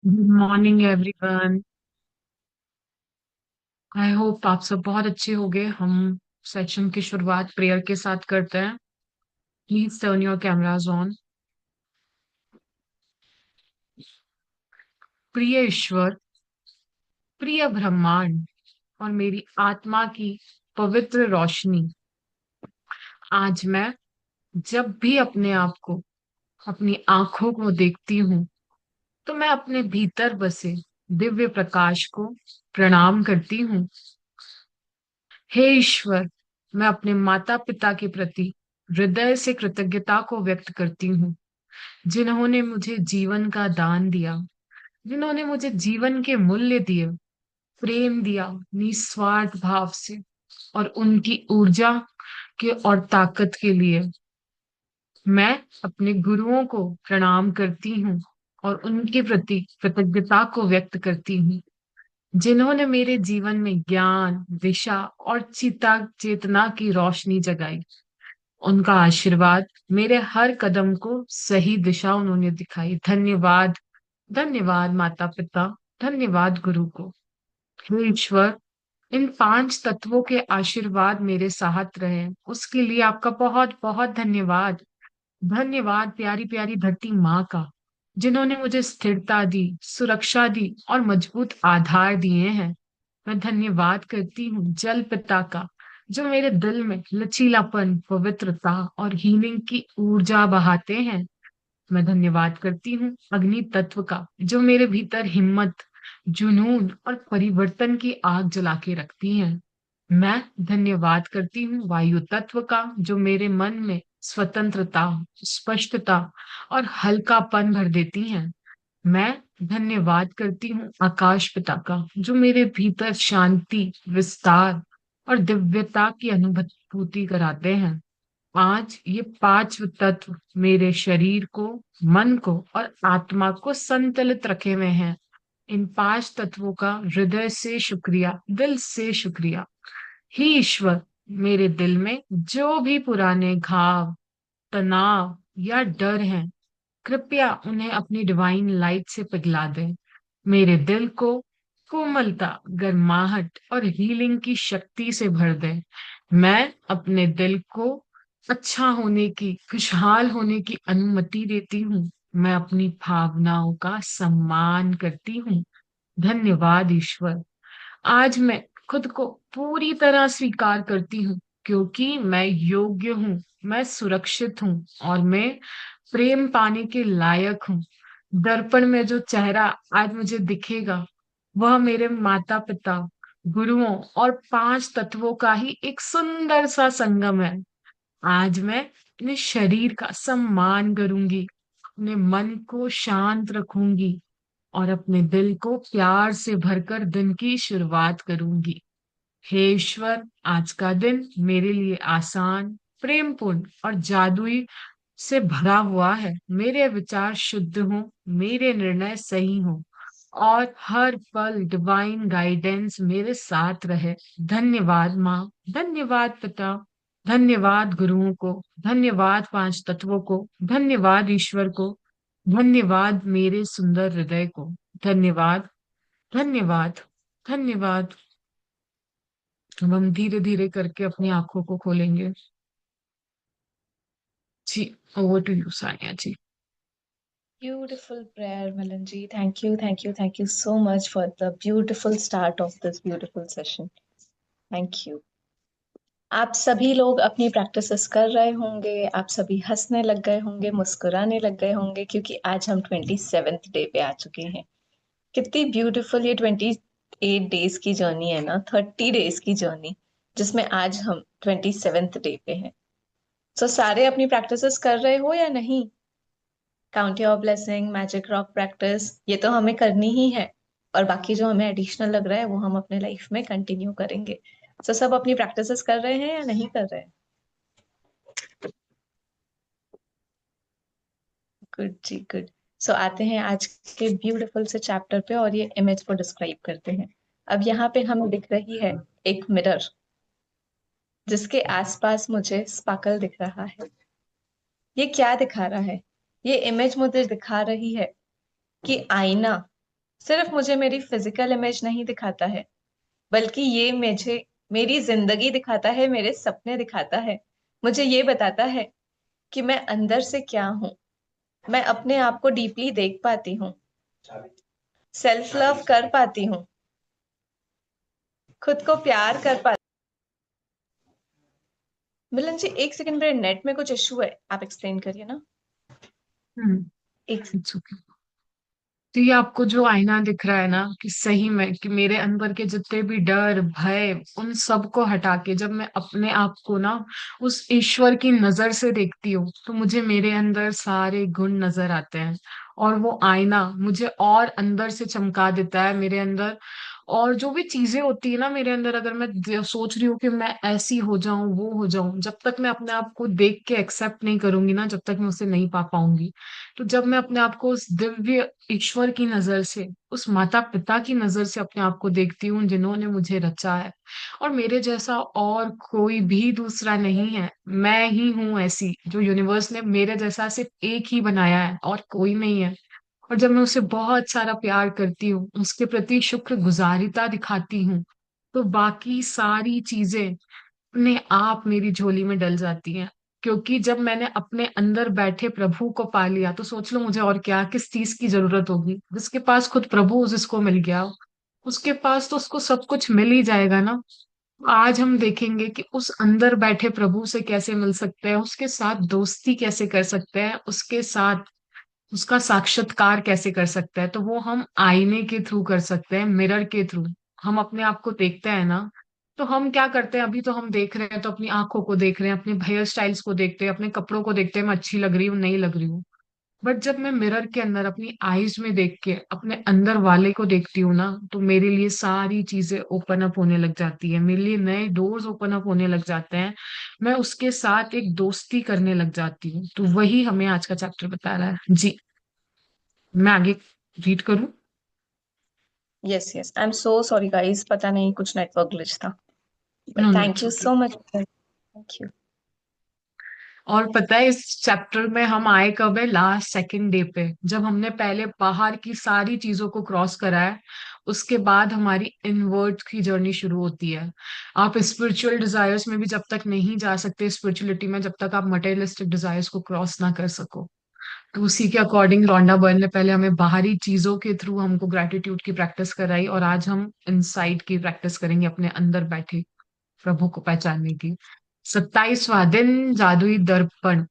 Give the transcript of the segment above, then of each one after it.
Good morning everyone. I hope आप सब बहुत अच्छे होंगे। हम सेशन की शुरुआत प्रेयर के साथ करते हैं। Please turn your cameras on. प्रिय ईश्वर, प्रिय ब्रह्मांड और मेरी आत्मा की पवित्र रोशनी, आज मैं जब भी अपने आप को, अपनी आंखों को देखती हूँ, तो मैं अपने भीतर बसे दिव्य प्रकाश को प्रणाम करती हूँ। हे ईश्वर, मैं अपने माता पिता के प्रति हृदय से कृतज्ञता को व्यक्त करती हूँ, जिन्होंने मुझे जीवन का दान दिया, जिन्होंने मुझे जीवन के मूल्य दिए, प्रेम दिया निस्वार्थ भाव से, और उनकी ऊर्जा के और ताकत के लिए मैं अपने गुरुओं को प्रणाम करती हूँ और उनके प्रति कृतज्ञता को व्यक्त करती हूँ, जिन्होंने मेरे जीवन में ज्ञान, दिशा और चिता चेतना की रोशनी जगाई। उनका आशीर्वाद मेरे हर कदम को सही दिशा उन्होंने दिखाई। धन्यवाद, धन्यवाद माता पिता, धन्यवाद गुरु को। हे ईश्वर, इन पांच तत्वों के आशीर्वाद मेरे साथ रहे, उसके लिए आपका बहुत बहुत धन्यवाद। धन्यवाद प्यारी प्यारी धरती माँ का, जिन्होंने मुझे स्थिरता दी, सुरक्षा दी और मजबूत आधार दिए हैं। मैं धन्यवाद करती हूँ जल पिता का, जो मेरे दिल में लचीलापन, पवित्रता और हीलिंग की ऊर्जा बहाते हैं। मैं धन्यवाद करती हूँ अग्नि तत्व का, जो मेरे भीतर हिम्मत, जुनून और परिवर्तन की आग जला के रखती हैं। मैं धन्यवाद करती हूँ वायु तत्व का, जो मेरे मन में स्वतंत्रता, स्पष्टता और हल्कापन भर देती हैं। मैं धन्यवाद करती हूँ आकाश पिता का, जो मेरे भीतर शांति, विस्तार और दिव्यता की अनुभूति कराते हैं। आज ये पांच तत्व मेरे शरीर को, मन को और आत्मा को संतुलित रखे हुए हैं। इन पांच तत्वों का हृदय से शुक्रिया, दिल से शुक्रिया। हे ईश्वर, मेरे दिल में जो भी पुराने घाव, तनाव या डर हैं, कृपया उन्हें अपनी डिवाइन लाइट से पिघला दें। मेरे दिल को कोमलता, गर्माहट और हीलिंग की शक्ति से भर दें। मैं अपने दिल को अच्छा होने की, खुशहाल होने की अनुमति देती हूँ। मैं अपनी भावनाओं का सम्मान करती हूँ। धन्यवाद ईश्वर। आज मैं खुद को पूरी तरह स्वीकार करती हूँ, क्योंकि मैं योग्य हूँ, मैं सुरक्षित हूँ और मैं प्रेम पाने के लायक हूँ। दर्पण में जो चेहरा आज मुझे दिखेगा, वह मेरे माता पिता, गुरुओं और पांच तत्वों का ही एक सुंदर सा संगम है। आज मैं अपने शरीर का सम्मान करूंगी, अपने मन को शांत रखूंगी और अपने दिल को प्यार से भरकर दिन की शुरुआत करूंगी। हे ईश्वर, आज का दिन मेरे लिए आसान, प्रेमपूर्ण और जादुई से भरा हुआ है। मेरे विचार शुद्ध हों, मेरे निर्णय सही हों और हर पल डिवाइन गाइडेंस मेरे साथ रहे। धन्यवाद माँ, धन्यवाद पिता, धन्यवाद गुरुओं को, धन्यवाद पांच तत्वों को, धन्यवाद ईश्वर को, धन्यवाद मेरे सुंदर हृदय को। धन्यवाद, धन्यवाद, धन्यवाद। अब हम धीरे धीरे करके अपनी आंखों को खोलेंगे। जी, over to you Sania ji. Beautiful prayer, Malanji. Thank you so much for the beautiful start of this beautiful session. Thank you. आप सभी लोग अपनी प्रैक्टिसेस कर रहे होंगे, आप सभी हंसने लग गए होंगे, मुस्कुराने लग गए होंगे, क्योंकि आज हम 27th डे पे आ चुके हैं। कितनी ब्यूटीफुल ये 28 डेज की जर्नी है ना, 30 डेज की जर्नी, जिसमें आज हम 27th डे पे हैं। सो सारे अपनी प्रैक्टिसेस कर रहे हो या नहीं? Count your blessing, magic rock practice, ये तो हमें करनी ही है। और बाकी जो हमें एडिशनल लग रहा है वो हम अपने लाइफ में कंटिन्यू करेंगे। सो सब अपनी प्रैक्टिसेस कर रहे हैं या नहीं कर रहे हैं? गुड जी, गुड। सो आते हैं आज के ब्यूटीफुल से चैप्टर पे और ये इमेज को डिस्क्राइब करते हैं। अब यहाँ पे हमें दिख रही है एक मिरर, जिसके आसपास मुझे स्पार्कल दिख रहा है। ये क्या दिखा रहा है? ये इमेज मुझे दिखा रही है कि आईना सिर्फ मुझे मेरी फिजिकल इमेज नहीं दिखाता है, बल्कि ये मुझे मेरी जिंदगी दिखाता है, मेरे सपने दिखाता है। मुझे ये बताता है कि मैं अंदर से क्या हूँ। मैं अपने आप को डीपली देख पाती हूँ, सेल्फ लव कर पाती हूँ, खुद को प्यार कर पाती। मिलन जी, एक सेकंड, मेरे नेट में कुछ इशू है, आप एक्सप्लेन करिए ना। हम्म। एक। It's okay. तो ये आपको जो आईना दिख रहा है ना, कि सही में कि मेरे अंदर के जितने भी डर भय उन सबको हटा के जब मैं अपने आप को ना उस ईश्वर की नजर से देखती हूँ, तो मुझे मेरे अंदर सारे गुण नजर आते हैं। और वो आईना मुझे और अंदर से चमका देता है मेरे अंदर। और जो भी चीजें होती है ना मेरे अंदर, अगर मैं सोच रही हूँ कि मैं ऐसी हो जाऊं वो हो जाऊं, जब तक मैं अपने आप को देख के एक्सेप्ट नहीं करूंगी ना, जब तक मैं उसे नहीं पा पाऊंगी। तो जब मैं अपने आप को उस दिव्य ईश्वर की नजर से, उस माता पिता की नजर से अपने आप को देखती हूँ जिन्होंने मुझे रचा है, और मेरे जैसा और कोई भी दूसरा नहीं है, मैं ही हूँ ऐसी, जो यूनिवर्स ने मेरे जैसा सिर्फ एक ही बनाया है और कोई नहीं है। और जब मैं उसे बहुत सारा प्यार करती हूँ, उसके प्रति शुक्रगुजारिता दिखाती हूँ, तो बाकी सारी चीजें अपने आप मेरी झोली में डल जाती हैं। क्योंकि जब मैंने अपने अंदर बैठे प्रभु को पा लिया, तो सोच लो मुझे और क्या किस चीज की जरूरत होगी। जिसके पास खुद प्रभु जिसको मिल गया, उसके पास तो उसको सब कुछ मिल ही जाएगा ना। आज हम देखेंगे कि उस अंदर बैठे प्रभु से कैसे मिल सकते हैं, उसके साथ दोस्ती कैसे कर सकते हैं, उसके साथ उसका साक्षात्कार कैसे कर सकते हैं। तो वो हम आईने के थ्रू कर सकते हैं, मिरर के थ्रू। हम अपने आप को देखते हैं ना, तो हम क्या करते हैं, अभी तो हम देख रहे हैं तो अपनी आंखों को देख रहे हैं, अपने हेयर स्टाइल्स को देखते हैं, अपने कपड़ों को देखते हैं, मैं अच्छी लग रही हूँ नहीं लग रही हूँ। बट जब मैं मिरर के अंदर अपनी आईज में देख के अपने अंदर वाले को देखती हूँ ना, तो मेरे लिए सारी चीजें ओपन अप होने लग जाती है, मेरे लिए नए डोर्स ओपन अप होने लग जाते हैं। मैं उसके साथ एक दोस्ती करने लग जाती हूँ। तो वही हमें आज का चैप्टर बता रहा है जी। मैं आगे रीड करूं? Yes yes, I am so sorry guys, पता नहीं कुछ नेटवर्क ग्लिच था, no but no, thank it's you okay. So much. Thank you. और पता है इस चैप्टर में हम आए कब है, लास्ट सेकंड डे पे, जब हमने पहले बाहर की सारी चीजों को क्रॉस करा है। उसके बाद हमारी इनवर्ट की जर्नी शुरू होती है। आप स्पिरिचुअल डिजायर्स में भी जब तक नहीं जा सकते, स्पिरिचुअलिटी में, जब तक आप मटेरियलिस्टिक डिजायर्स को क्रॉस ना कर सको। तो उसी के अकॉर्डिंग रॉन्डा बर्न ने पहले हमें बाहरी चीजों के थ्रू हमको ग्रेटिट्यूड की प्रैक्टिस कराई, और आज हम इनसाइड की प्रैक्टिस करेंगे, अपने अंदर बैठे प्रभु को पहचानने की। 27वां दिन, जादुई दर्पण।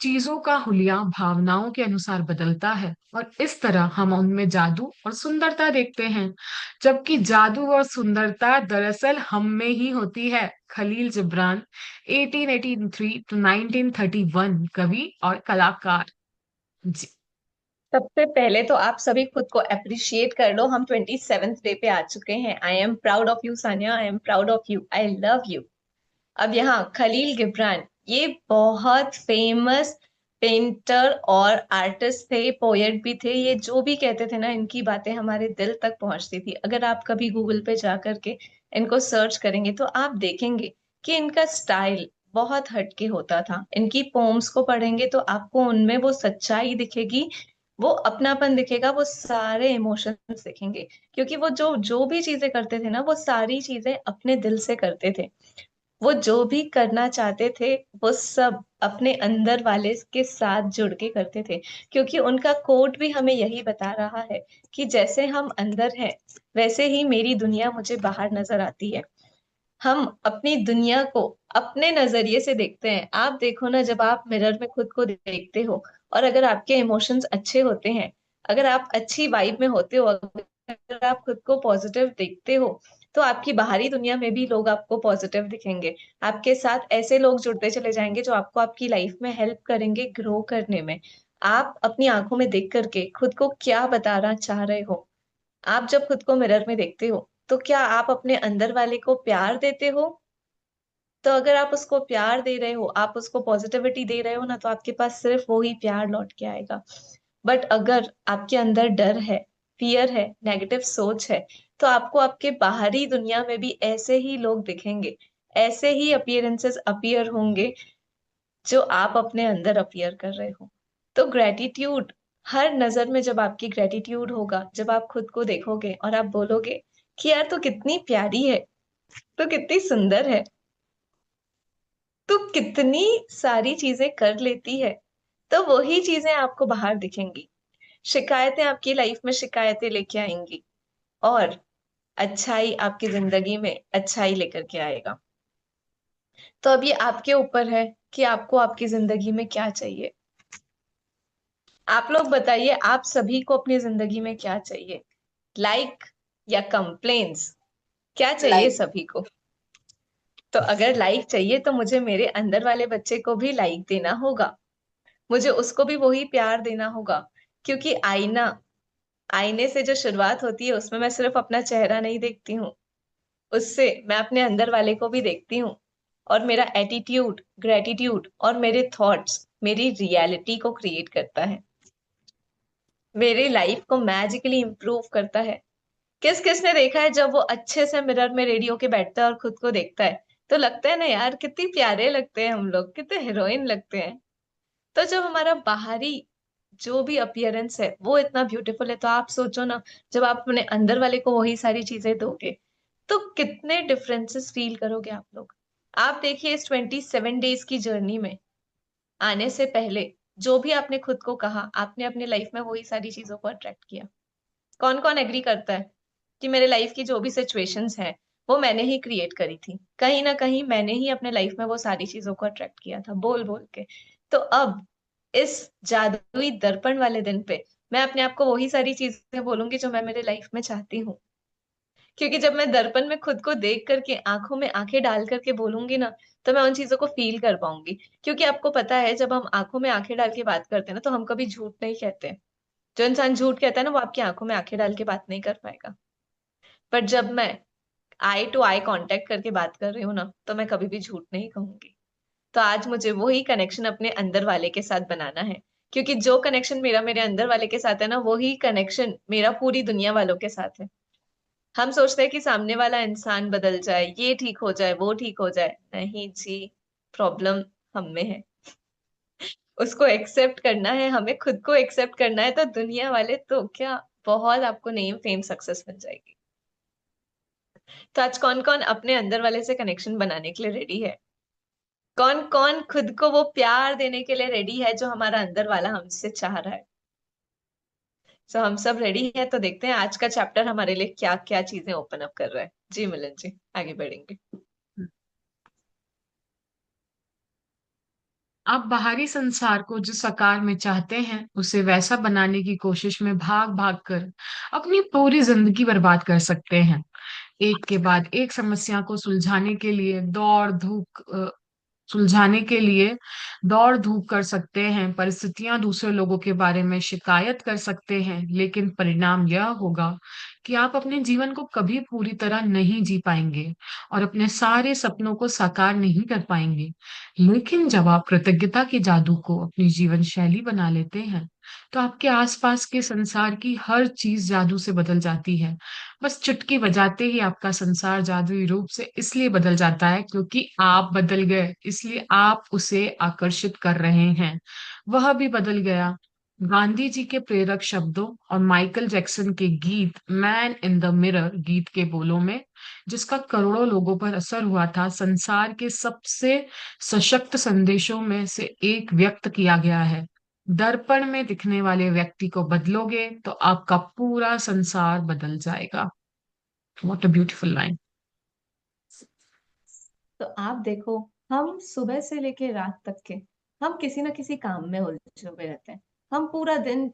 चीजों का हुलिया भावनाओं के अनुसार बदलता है, और इस तरह हम उनमें जादू और सुंदरता देखते हैं। जबकि जादू और सुंदरता दरअसल हम में ही होती है। खलील जिब्रान, 1883 टू 1931, कवि और कलाकार जी। सबसे पहले तो आप सभी खुद को अप्रिशिएट कर लो, हम 27th डे पे आ चुके हैं। I am proud of you Sania, I am proud of you, I love you. अब यहाँ खलील गिब्रान, ये बहुत फेमस पेंटर और आर्टिस्ट थे, पोएट भी थे। ये जो भी कहते थे ना, इनकी बातें हमारे दिल तक पहुंचती थी। अगर आप कभी गूगल पे जा करके इनको सर्च करेंगे तो आप देखेंगे कि इनका स्टाइल बहुत हटके होता था। इनकी पोम्स को पढ़ेंगे तो आपको उनमें वो सच्चाई दिखेगी, वो अपनापन दिखेगा, वो सारे इमोशंस दिखेंगे। क्योंकि वो जो जो भी चीजें करते थे ना, वो सारी चीजें अपने दिल से करते थे। वो जो भी करना चाहते थे, वो सब अपने अंदर वाले के साथ जुड़ के करते थे। क्योंकि उनका कोड भी हमें यही बता रहा है कि जैसे हम अंदर हैं, वैसे ही मेरी दुनिया मुझे बाहर नजर आती है। हम अपनी दुनिया को अपने नजरिए से देखते हैं। आप देखो ना, जब आप मिरर में खुद को देखते हो, और अगर आपके इमोशंस अच्छे होते हैं, अगर आप अच्छी वाइब में होते हो, अगर आप खुद को पॉजिटिव देखते हो, तो आपकी बाहरी दुनिया में भी लोग आपको पॉजिटिव दिखेंगे। आपके साथ ऐसे लोग जुड़ते चले जाएंगे जो आपको आपकी लाइफ में हेल्प करेंगे ग्रो करने में। आप अपनी आंखों में देख करके खुद को क्या बताना चाह रहे हो। आप जब खुद को मिरर में देखते हो, तो क्या आप अपने अंदर वाले को प्यार देते हो? तो अगर आप उसको प्यार दे रहे हो, आप उसको पॉजिटिविटी दे रहे हो ना, तो आपके पास सिर्फ वो ही प्यार लौट के आएगा। बट अगर आपके अंदर डर है, फियर है, नेगेटिव सोच है, तो आपको आपके बाहरी दुनिया में भी ऐसे ही लोग दिखेंगे, ऐसे ही अपीयरेंसेस अपीयर होंगे जो आप अपने अंदर अपीयर कर रहे हो। तो ग्रेटिट्यूड हर नजर में जब आपकी ग्रेटिट्यूड होगा, जब आप खुद को देखोगे और आप बोलोगे कि यार तू कितनी प्यारी है, तू कितनी सुंदर है, तू कितनी सारी चीजें कर लेती है, तो वही चीजें आपको बाहर दिखेंगी। शिकायतें आपकी लाइफ में शिकायतें लेके आएंगी, और अच्छाई आपकी जिंदगी में अच्छाई लेकर के आएगा। तो अब ये आपके ऊपर है कि आपको आपकी जिंदगी में क्या चाहिए। आप लोग बताइए, आप सभी को अपनी जिंदगी में क्या चाहिए? लाइक या कंप्लेन्स? क्या चाहिए लाइक। सभी को? तो अगर लाइक चाहिए तो मुझे मेरे अंदर वाले बच्चे को भी लाइक देना होगा, मुझे उसको भी वही प्यार देना होगा। क्योंकि आईना, आईने से जो शुरुआत होती है उसमें मैं सिर्फ अपना चेहरा नहीं देखती हूँ, उससे मैं अपने अंदर वाले को भी देखती हूँ। और मेरा एटीट्यूड, ग्रेटिट्यूड और मेरे थॉट्स मेरी रियलिटी को क्रिएट करता है, मेरी लाइफ को मैजिकली इंप्रूव करता है। किस किस ने देखा है जब वो अच्छे से मिरर में रेडी होके बैठता है और खुद को देखता है, तो लगता है ना यार कितनी प्यारे लगते हैं हम लोग, कितने हीरोइन लगते हैं। तो जब हमारा बाहरी जो भी अपियरेंस है वो इतना ब्यूटीफुल है, तो आप सोचो ना, जब आप अपने अंदर वाले को वही सारी चीजें दोगे तो कितने डिफरेंसेस फील करोगे आप लोग। आप देखिए इस 27 डेज की जर्नी में आने से पहले जो भी आपने खुद को कहा, आपने अपने लाइफ में वही सारी चीजों को अट्रैक्ट किया। कौन कौन एग्री करता है कि मेरे लाइफ की जो भी सिचुएशंस हैं वो मैंने ही क्रिएट करी थी, कहीं ना कहीं मैंने ही अपने लाइफ में वो सारी चीजों को अट्रैक्ट किया था बोल बोल के। तो अब इस जादुई दर्पण वाले दिन पे मैं अपने आप को वही सारी चीजें बोलूंगी जो मैं मेरे लाइफ में चाहती हूँ। क्योंकि जब मैं दर्पण में खुद को देख करके आंखों में आंखें डाल करके बोलूंगी ना, तो मैं उन चीजों को फील कर पाऊंगी। क्योंकि आपको पता है जब हम आंखों में आंखें डाल के बात करते हैं ना, तो हम कभी झूठ नहीं कहते। जो इंसान झूठ कहता है ना, वो आपकी आंखों में आंखें डाल के बात नहीं कर पाएगा। पर जब मैं आई टू आई कांटेक्ट करके बात कर रही हूँ ना, तो मैं कभी भी झूठ नहीं कहूंगी। तो आज मुझे वही कनेक्शन अपने अंदर वाले के साथ बनाना है। क्योंकि जो कनेक्शन मेरा मेरे अंदर वाले के साथ है ना, वही कनेक्शन मेरा पूरी दुनिया वालों के साथ है। हम सोचते हैं कि सामने वाला इंसान बदल जाए, ये ठीक हो जाए, वो ठीक हो जाए, नहीं जी। प्रॉब्लम हम में है, उसको एक्सेप्ट करना है, हमें खुद को एक्सेप्ट करना है, तो दुनिया वाले तो क्या, बहुत आपको नेम फेम सक्सेस मिल जाएगी। तो आज कौन कौन अपने अंदर वाले से कनेक्शन बनाने के लिए रेडी है? कौन कौन खुद को वो प्यार देने के लिए रेडी है जो हमारा अंदर वाला हमसे चाह रहा है? सो हम सब रेडी है, तो देखते हैं आज का चैप्टर हमारे लिए क्या क्या चीजें ओपन अप कर रहा है। जी मिलन जी, आगे बढ़ेंगे। आप बाहरी संसार को जिस आकार में चाहते हैं उसे वैसा बनाने की कोशिश में भाग भाग कर अपनी पूरी जिंदगी बर्बाद कर सकते हैं। एक के बाद एक समस्या को सुलझाने के लिए दौड़ धूप कर सकते हैं, परिस्थितियां दूसरे लोगों के बारे में शिकायत कर सकते हैं, लेकिन परिणाम यह होगा कि आप अपने जीवन को कभी पूरी तरह नहीं जी पाएंगे और अपने सारे सपनों को साकार नहीं कर पाएंगे। लेकिन जब आप कृतज्ञता के जादू को अपनी जीवन शैली बना लेते हैं, तो आपके आसपास के संसार की हर चीज जादू से बदल जाती है। बस चुटकी बजाते ही आपका संसार जादुई रूप से इसलिए बदल जाता है क्योंकि आप बदल गए, इसलिए आप उसे आकर्षित कर रहे हैं। वह भी बदल गया। गांधी जी के प्रेरक शब्दों और माइकल जैक्सन के गीत मैन इन द मिरर गीत के बोलों में, जिसका करोड़ों लोगों पर असर हुआ था, संसार के सबसे सशक्त संदेशों में से एक व्यक्त किया गया है। दर्पण में दिखने वाले व्यक्ति को बदलोगे तो आपका पूरा संसार बदल जाएगा। What a beautiful line. तो आप देखो, हम सुबह से लेके रात तक के हम किसी ना किसी काम में उलझे हुए रहते हैं। हम पूरा दिन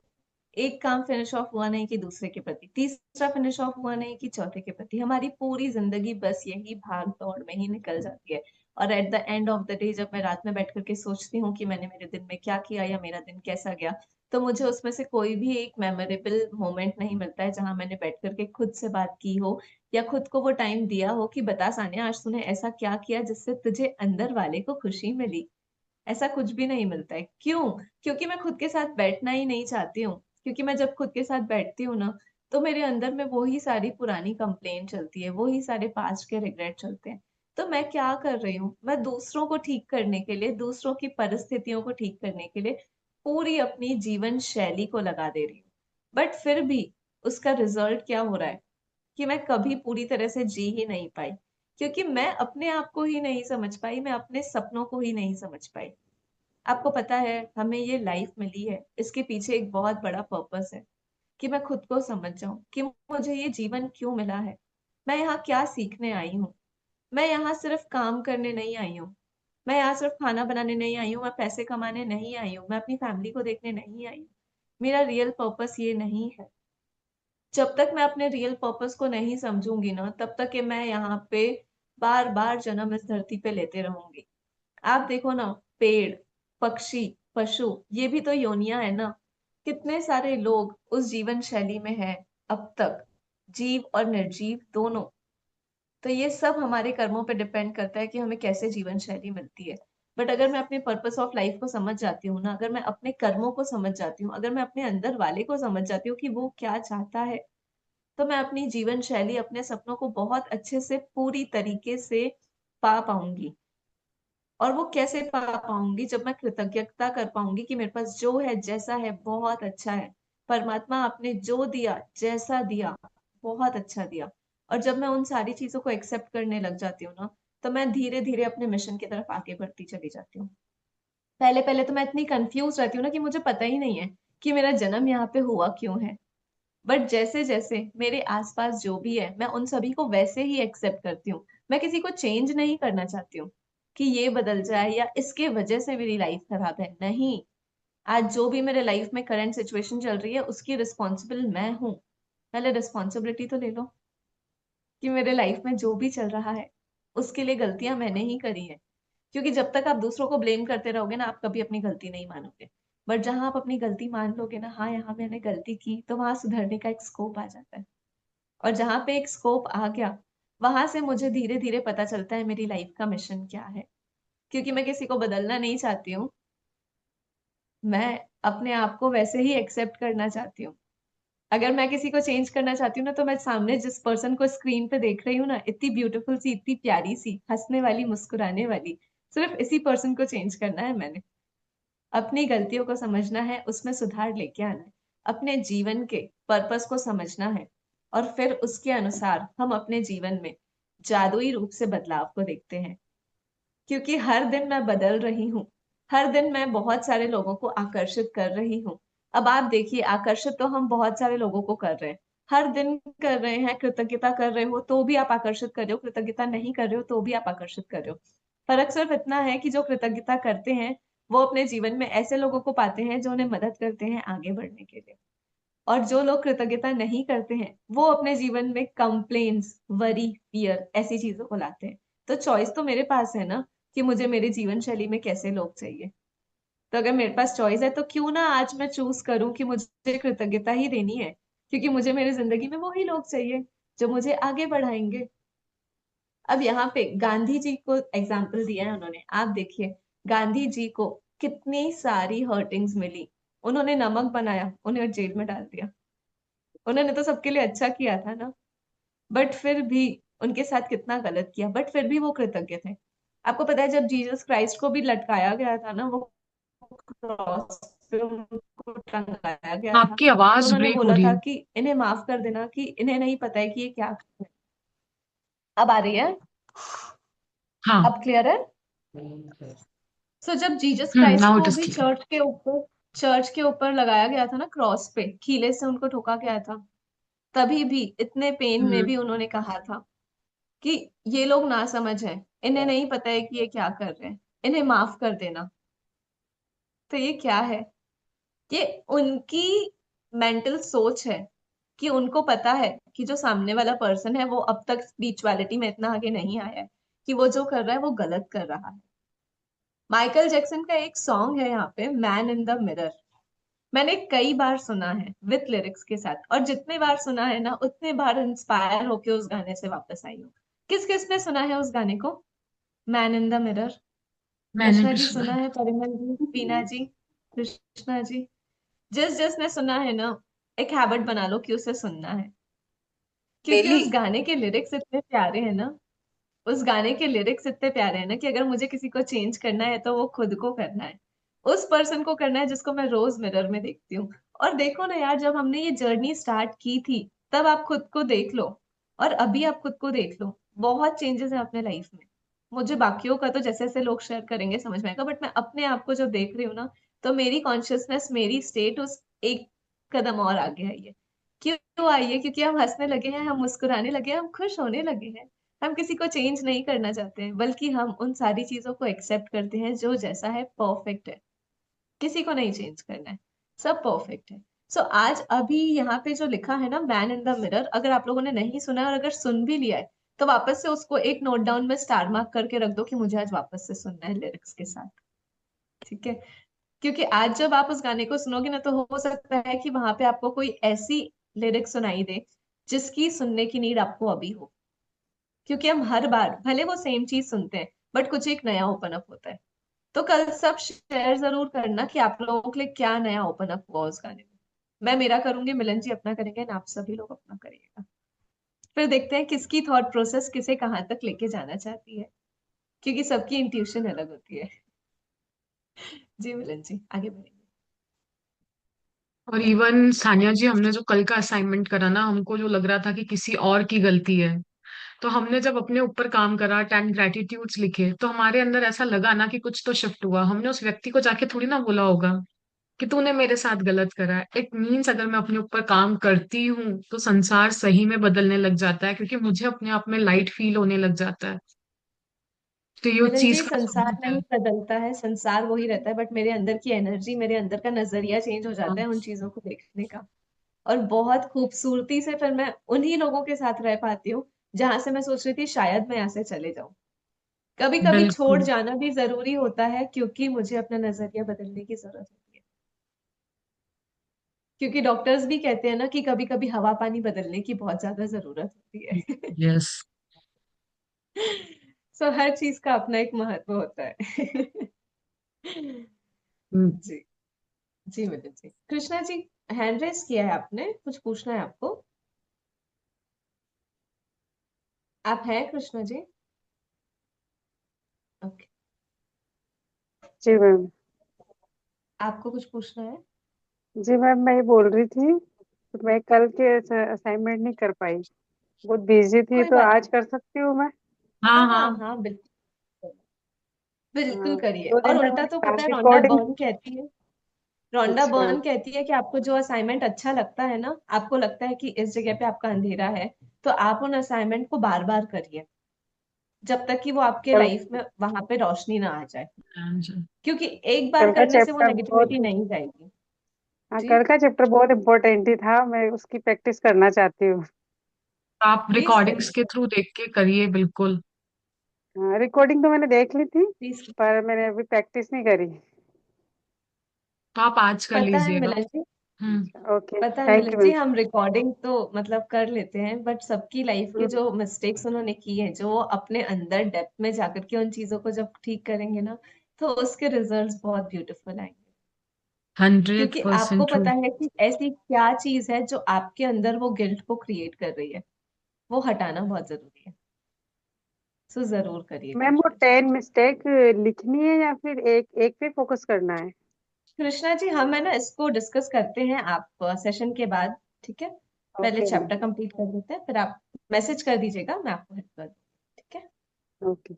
एक काम फिनिश ऑफ हुआ नहीं कि दूसरे के प्रति, तीसरा फिनिश ऑफ हुआ नहीं कि चौथे के प्रति, हमारी पूरी जिंदगी बस यही भाग दौड़ में ही निकल जाती है। और at the end of the day जब मैं रात में बैठ करके सोचती हूँ कि मैंने मेरे दिन में क्या किया या मेरा दिन कैसा गया, तो मुझे उसमें से कोई भी एक मेमोरेबल मोमेंट नहीं मिलता है जहां मैंने बैठ करके खुद से बात की हो, या खुद को वो टाइम दिया हो कि बता सानिया आज तूने ऐसा क्या किया जिससे तुझे अंदर वाले को खुशी मिली। ऐसा कुछ भी नहीं मिलता है। क्यों? क्योंकि मैं खुद के साथ बैठना ही नहीं चाहती हूँ। क्योंकि मैं जब खुद के साथ बैठती हूँ ना, तो मेरे अंदर में वही सारी पुरानी कंप्लेन चलती है, वही सारे पास्ट के रिग्रेट चलते हैं। तो मैं क्या कर रही हूँ, मैं दूसरों को ठीक करने के लिए, दूसरों की परिस्थितियों को ठीक करने के लिए पूरी अपनी जीवन शैली को लगा दे रही हूँ, बट फिर भी उसका रिजल्ट क्या हो रहा है कि मैं कभी पूरी तरह से जी ही नहीं पाई, क्योंकि मैं अपने आप को ही नहीं समझ पाई, मैं अपने सपनों को ही नहीं समझ पाई। आपको पता है, हमें ये लाइफ मिली है, इसके पीछे एक बहुत बड़ा पर्पस है कि मैं खुद को समझ जाऊं कि मुझे ये जीवन क्यों मिला है, मैं यहाँ क्या सीखने आई हूँ। मैं यहाँ सिर्फ काम करने नहीं आई हूँ, मैं यहाँ सिर्फ खाना बनाने नहीं आई हूँ, मैं पैसे कमाने नहीं आई हूँ, मैं अपनी फैमिली को देखने नहीं आई हूँ। मेरा रियल पर्पस ये नहीं है। जब तक मैं अपने रियल पर्पस को नहीं समझूंगी ना, तब तक कि मैं यहाँ पे बार बार जन्म इस धरती पे लेते रहूंगी। आप देखो ना, पेड़, पक्षी, पशु, ये भी तो योनियां है ना। कितने सारे लोग उस जीवन शैली में हैं अब तक, जीव और निर्जीव दोनों। तो ये सब हमारे कर्मों पे डिपेंड करता है कि हमें कैसे जीवन शैली मिलती है। बट अगर मैं अपने पर्पस ऑफ लाइफ को समझ जाती हूँ ना, अगर मैं अपने कर्मों को समझ जाती हूँ, अगर मैं अपने अंदर वाले को समझ जाती हूँ कि वो क्या चाहता है, तो मैं अपनी जीवन शैली, अपने सपनों को बहुत अच्छे से पूरी तरीके से पा पाऊंगी। और वो कैसे पा पाऊंगी? जब मैं कृतज्ञता कर पाऊंगी कि मेरे पास जो है, जैसा है, बहुत अच्छा है। परमात्मा आपने जो दिया, जैसा दिया, बहुत अच्छा दिया। और जब मैं उन सारी चीजों को एक्सेप्ट करने लग जाती हूँ ना, तो मैं धीरे धीरे अपने मिशन की तरफ आगे बढ़ती चली जाती हूँ। पहले पहले तो मैं इतनी कंफ्यूज रहती हूँ ना कि मुझे पता ही नहीं है कि मेरा जन्म यहाँ पे हुआ क्यों है। बट जैसे जैसे मेरे आसपास जो भी है, मैं उन सभी को वैसे ही एक्सेप्ट करती हूँ। मैं किसी को चेंज नहीं करना चाहती हूँ कि ये बदल जाए या इसके वजह से मेरी लाइफ खराब है, नहीं। आज जो भी मेरे लाइफ में करंट सिचुएशन चल रही है, उसकी रिस्पॉन्सिबल मैं हूँ। पहले रिस्पॉन्सिबिलिटी तो ले लो कि मेरे लाइफ में जो भी चल रहा है, उसके लिए गलतियां मैंने ही करी है। क्योंकि जब तक आप दूसरों को ब्लेम करते रहोगे ना, आप कभी अपनी गलती नहीं मानोगे। बट जहां आप अपनी गलती मान लोगे ना, हाँ यहाँ मैंने गलती की, तो वहां सुधरने का एक स्कोप आ जाता है। और जहां पे एक स्कोप आ गया, वहां से मुझे धीरे धीरे पता चलता है मेरी लाइफ का मिशन क्या है। क्योंकि मैं किसी को बदलना नहीं चाहती हूँ, मैं अपने आप को वैसे ही एक्सेप्ट करना चाहती हूँ। अगर मैं किसी को चेंज करना चाहती हूँ ना, तो मैं सामने जिस पर्सन को स्क्रीन पे देख रही हूँ ना, इतनी ब्यूटीफुल सी, इतनी प्यारी सी, हंसने वाली, मुस्कुराने वाली, सिर्फ इसी पर्सन को चेंज करना है मैंने। अपनी गलतियों को समझना है, उसमें सुधार लेके आना है, अपने जीवन के पर्पस को समझना है। और फिर उसके अनुसार हम अपने जीवन में जादुई रूप से बदलाव को देखते हैं। क्योंकि हर दिन मैं बदल रही हूँ, हर दिन मैं बहुत सारे लोगों को आकर्षित कर रही हूँ। अब आप देखिए, आकर्षित तो हम बहुत सारे लोगों को कर रहे हैं, हर दिन कर रहे हैं। कृतज्ञता कर रहे हो तो भी आप आकर्षित कर रहे हो, कृतज्ञता नहीं कर रहे हो तो भी आप आकर्षित कर रहे हो। फर्क सिर्फ इतना है कि जो कृतज्ञता करते हैं, वो अपने जीवन में ऐसे लोगों को पाते हैं जो उन्हें मदद करते हैं आगे बढ़ने के लिए। और जो लोग कृतज्ञता नहीं करते हैं, वो अपने जीवन में कंप्लेन्स, वरी, फियर, ऐसी चीजों को लाते हैं। तो चॉइस तो मेरे पास है ना, कि मुझे मेरे जीवन शैली में कैसे लोग चाहिए। तो अगर मेरे पास चॉइस है, तो क्यों ना आज मैं चूज करूं कि मुझे कृतज्ञता ही देनी है। क्योंकि मुझे मेरी जिंदगी में वही लोग चाहिए जो मुझे आगे बढ़ाएंगे। अब यहाँ पे गांधी जी को एग्जाम्पल दिया है उन्होंने, आप देखिए, गांधी जी को कितनी सारी हर्टिंग्स मिली। उन्होंने नमक बनाया, उन्हें जेल में डाल दिया। उन्होंने तो सबके लिए अच्छा किया था ना। बट फिर भी उनके साथ कितना गलत किया, बट फिर भी वो कृतज्ञ थे। आपको पता है, जब जीसस क्राइस्ट को भी लटकाया गया था ना, वो क्रॉस पे उनको टंगाया गया था, आपकी तो आवाज उन्होंने ब्रेक हो बोला रही था है। कि इन्हें माफ कर देना, कि इन्हें नहीं पता है कि ये क्या कर रहे हैं। अब आ रही है? हाँ। अब क्लियर है? सो जब Jesus hmm, Christ now it को इज भी क्लियर। चर्च के ऊपर लगाया गया था ना, क्रॉस पे कीले से उनको ठोका गया था, तभी भी इतने पेन में हम्म। भी उन्होंने कहा था कि ये लोग ना समझ है, इन्हें नहीं पता है कि ये क्या कर रहे हैं, इन्हें माफ कर देना। तो ये क्या है? ये उनकी मेंटल सोच है कि उनको पता है कि जो सामने वाला पर्सन है, वो अब तक स्पिरिचुअलिटी में इतना आगे नहीं आया है, कि वो जो कर रहा है वो गलत कर रहा है। माइकल जैक्सन का एक सॉन्ग है यहाँ पे, मैन इन द मिरर। मैंने कई बार सुना है विथ लिरिक्स के साथ, और जितने बार सुना है ना, उतने बार इंस्पायर होके उस गाने से वापस आई हूँ। किस किस ने सुना है उस गाने को, मैन इन द मिरर? मैंने रचना भी जी सुना सुना है। है, परिमल जी, बीना जी, कृष्णा जी। जिस जिसने सुना है ना, एक हैबिट बना लो कि उसे सुनना है। क्योंकि डेली। उस गाने के लिरिक्स इतने प्यारे हैं ना, उस गाने के लिरिक्स इतने प्यारे हैं ना, कि अगर मुझे किसी को चेंज करना है, तो वो खुद को करना है। उस पर्सन को करना है जिसको मैं रोज मिरर में देखती हूँ। और देखो ना यार, जब हमने ये जर्नी स्टार्ट की थी, तब आप खुद को देख लो और अभी आप खुद को देख लो, बहुत चेंजेस है अपने लाइफ में। मुझे बाकियों का तो जैसे जैसे लोग शेयर करेंगे समझ में आएगा, बट मैं अपने आप को जब देख रही हूँ ना, तो मेरी कॉन्शियसनेस, मेरी स्टेट उस एक कदम और आगे आई है। क्यों आई है? क्योंकि हम हंसने लगे हैं, हम मुस्कुराने लगे हैं, हम खुश होने लगे हैं। हम किसी को चेंज नहीं करना चाहते हैं, बल्कि हम उन सारी चीजों को एक्सेप्ट करते हैं जो जैसा है परफेक्ट है। किसी को नहीं चेंज करना है, सब परफेक्ट है। सो आज अभी यहाँ पे जो लिखा है ना, मैन इन द मिरर, अगर आप लोगों ने नहीं सुना है और अगर सुन भी लिया है, तो वापस से उसको एक नोट डाउन में स्टार मार्क करके रख दो कि मुझे आज वापस से सुनना है लिरिक्स के साथ। ठीक है? क्योंकि आज जब आप उस गाने को सुनोगे ना, तो हो सकता है कि वहां पे आपको कोई ऐसी लिरिक्स सुनाई दे जिसकी सुनने की नीड आपको अभी हो। क्योंकि हम हर बार भले वो सेम चीज सुनते हैं, बट कुछ एक नया ओपन अप होता है। तो कल सब शेयर जरूर करना कि आप लोगों के लिए क्या नया ओपन अप हुआ उस गाने में। मैं मेरा करूंगी, मिलन जी अपना करेंगे, और आप सभी लोग अपना करिएगा। फिर देखते हैं किसकी थॉट प्रोसेस किसे कहाँ तक लेके जाना चाहती है, क्योंकि सबकी इंट्यूशन अलग होती है। जी मिलन जी, आगे बढ़ेंगे। और इवन सानिया जी, हमने जो कल का असाइनमेंट करा ना, हमको जो लग रहा था कि किसी और की गलती है, तो हमने जब अपने ऊपर काम करा, 10 ग्रेटिट्यूड्स लिखे, तो हमारे अंदर ऐसा लगा ना कि कुछ तो शिफ्ट हुआ। हमने उस व्यक्ति को जाके थोड़ी ना बोला होगा कि तूने मेरे साथ गलत करा है। इट मीन्स अगर मैं अपने ऊपर काम करती हूँ तो संसार सही में बदलने लग जाता है, क्योंकि मुझे अपने आप में लाइट फील होने लग जाता है। तो ये उस मिलन चीज जी, का संसार सबूत है। नहीं बदलता है, संसार वही रहता है, बट मेरे अंदर की एनर्जी, मेरे अंदर का नजरिया चेंज हो हाँ, जाता है उन चीजों को देखने का। और बहुत खूबसूरती से फिर मैं उन्हीं लोगों के साथ रह पाती हूँ जहां से मैं सोच रही थी शायद मैं यहाँ से चले जाऊं। कभी कभी छोड़ बिल्कुल। जाना भी जरूरी होता है, क्योंकि मुझे अपना नजरिया बदलने की जरूरत होती है। क्योंकि डॉक्टर्स भी कहते हैं ना कि कभी कभी हवा पानी बदलने की बहुत ज्यादा जरूरत होती है। यस। सो हर चीज का अपना एक महत्व होता है। जी। जी मिलन जी, कृष्णा जी, हैंड रेस किया है आपने, कुछ पूछना है आपको? आप हैं कृष्णा जी? ओके। जी मैम। आपको कुछ पूछना है? जी मैम, मैं ये बोल रही थी कि मैं कल के असाइनमेंट नहीं कर पाई, बहुत बिजी थी, कोई तो बात आज नहीं। कर सकती हूँ मैं? हाँ हाँ हाँ। हाँ हाँ, बिल्कुल। बिल्कुल हाँ, करिए। दो और दिन में उल्टा तो मैं पता है, रोंडा रिकॉर्डिंग। बर्न कहती है, रोंडा अच्छा। बर्न कहती है कि आपको जो असाइनमेंट अच्छा लगता है ना, आपको लगता है कि इस जगह पे आपका अंधेरा है, तो आप उन असाइनमेंट को बार बार करिए, जब तक कि वो आपके कल लाइफ में वहां पे रोशनी ना आ जाए। हाँ, क्योंकि एक बार कल का करने से वो चैप्टर बहुत नेगेटिविटी नहीं जाएगी। हाँ, जी, कल का चैप्टर बहुत इम्पोर्टेंट ही था, मैं उसकी प्रैक्टिस करना चाहती हूँ। आप प्लीज रिकॉर्डिंग्स करिए। के थ्रू देख के करिए, बिल्कुल। हाँ, रिकॉर्डिंग तो मैंने देख ली थी, प्लीज। पर मैंने अभी प्रैक्टिस नहीं करी। तो आप आज कर पता है लीजिएगा। मिलन जी, हम्म। ओके, पता है thank Milan you ji, ma'am. हम रिकॉर्डिंग तो मतलब कर लेते हैं, बट सबकी लाइफ के जो मिस्टेक्स उन्होंने की है, जो वो अपने अंदर डेप्थ में जाकर के उन चीजों को जब ठीक करेंगे ना, तो उसके रिजल्ट्स बहुत ब्यूटीफुल आएंगे। हंड्रेड क्योंकि आपको परसेंट ट्रू। पता है कि ऐसी क्या चीज है जो आपके अंदर वो गिल्ट को क्रिएट कर रही है, वो हटाना बहुत जरूरी है। सो जरूर करिए मैम, वो कृष्णा जी। 10 मिस्टेक लिखनी है या फिर एक एक पे फोकस करना है? कृष्णा जी, हम है ना इसको डिस्कस करते हैं आप सेशन के बाद, ठीक है? पहले ओके मैम। चैप्टर कंप्लीट कर देते हैं, फिर आप मैसेज कर दीजिएगा, मैं आपको हेल्प कर दूंगी, ठीक है? ओके।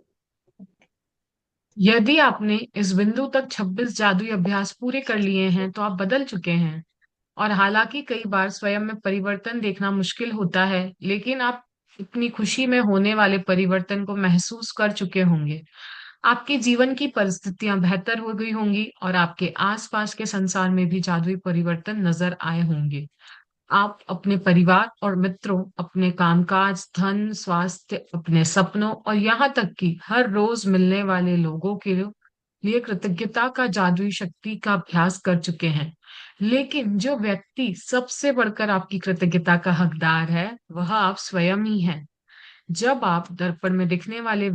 यदि आपने इस बिंदु तक 26 जादुई अभ्यास पूरे कर लिए हैं तो आप बदल चुके हैं। और हालांकि कई बार स्वयं में परिवर्तन देखना मुश्किल होता है, लेकिन आप अपनी खुशी में होने वाले परिवर्तन को महसूस कर चुके होंगे। आपके जीवन की परिस्थितियां बेहतर हो गई होंगी और आपके आसपास के संसार में भी जादुई परिवर्तन नजर आए होंगे। आप अपने परिवार और मित्रों, अपने कामकाज, धन, स्वास्थ्य, अपने सपनों और यहाँ तक कि हर रोज मिलने वाले लोगों के लिए कृतज्ञता का जादुई शक्ति का अभ्यास कर चुके हैं। लेकिन जो व्यक्ति सबसे बढ़कर आपकी कृतज्ञता का हकदार है, वह आप स्वयं ही हैं। जब आप दर्पण में दिखने वाले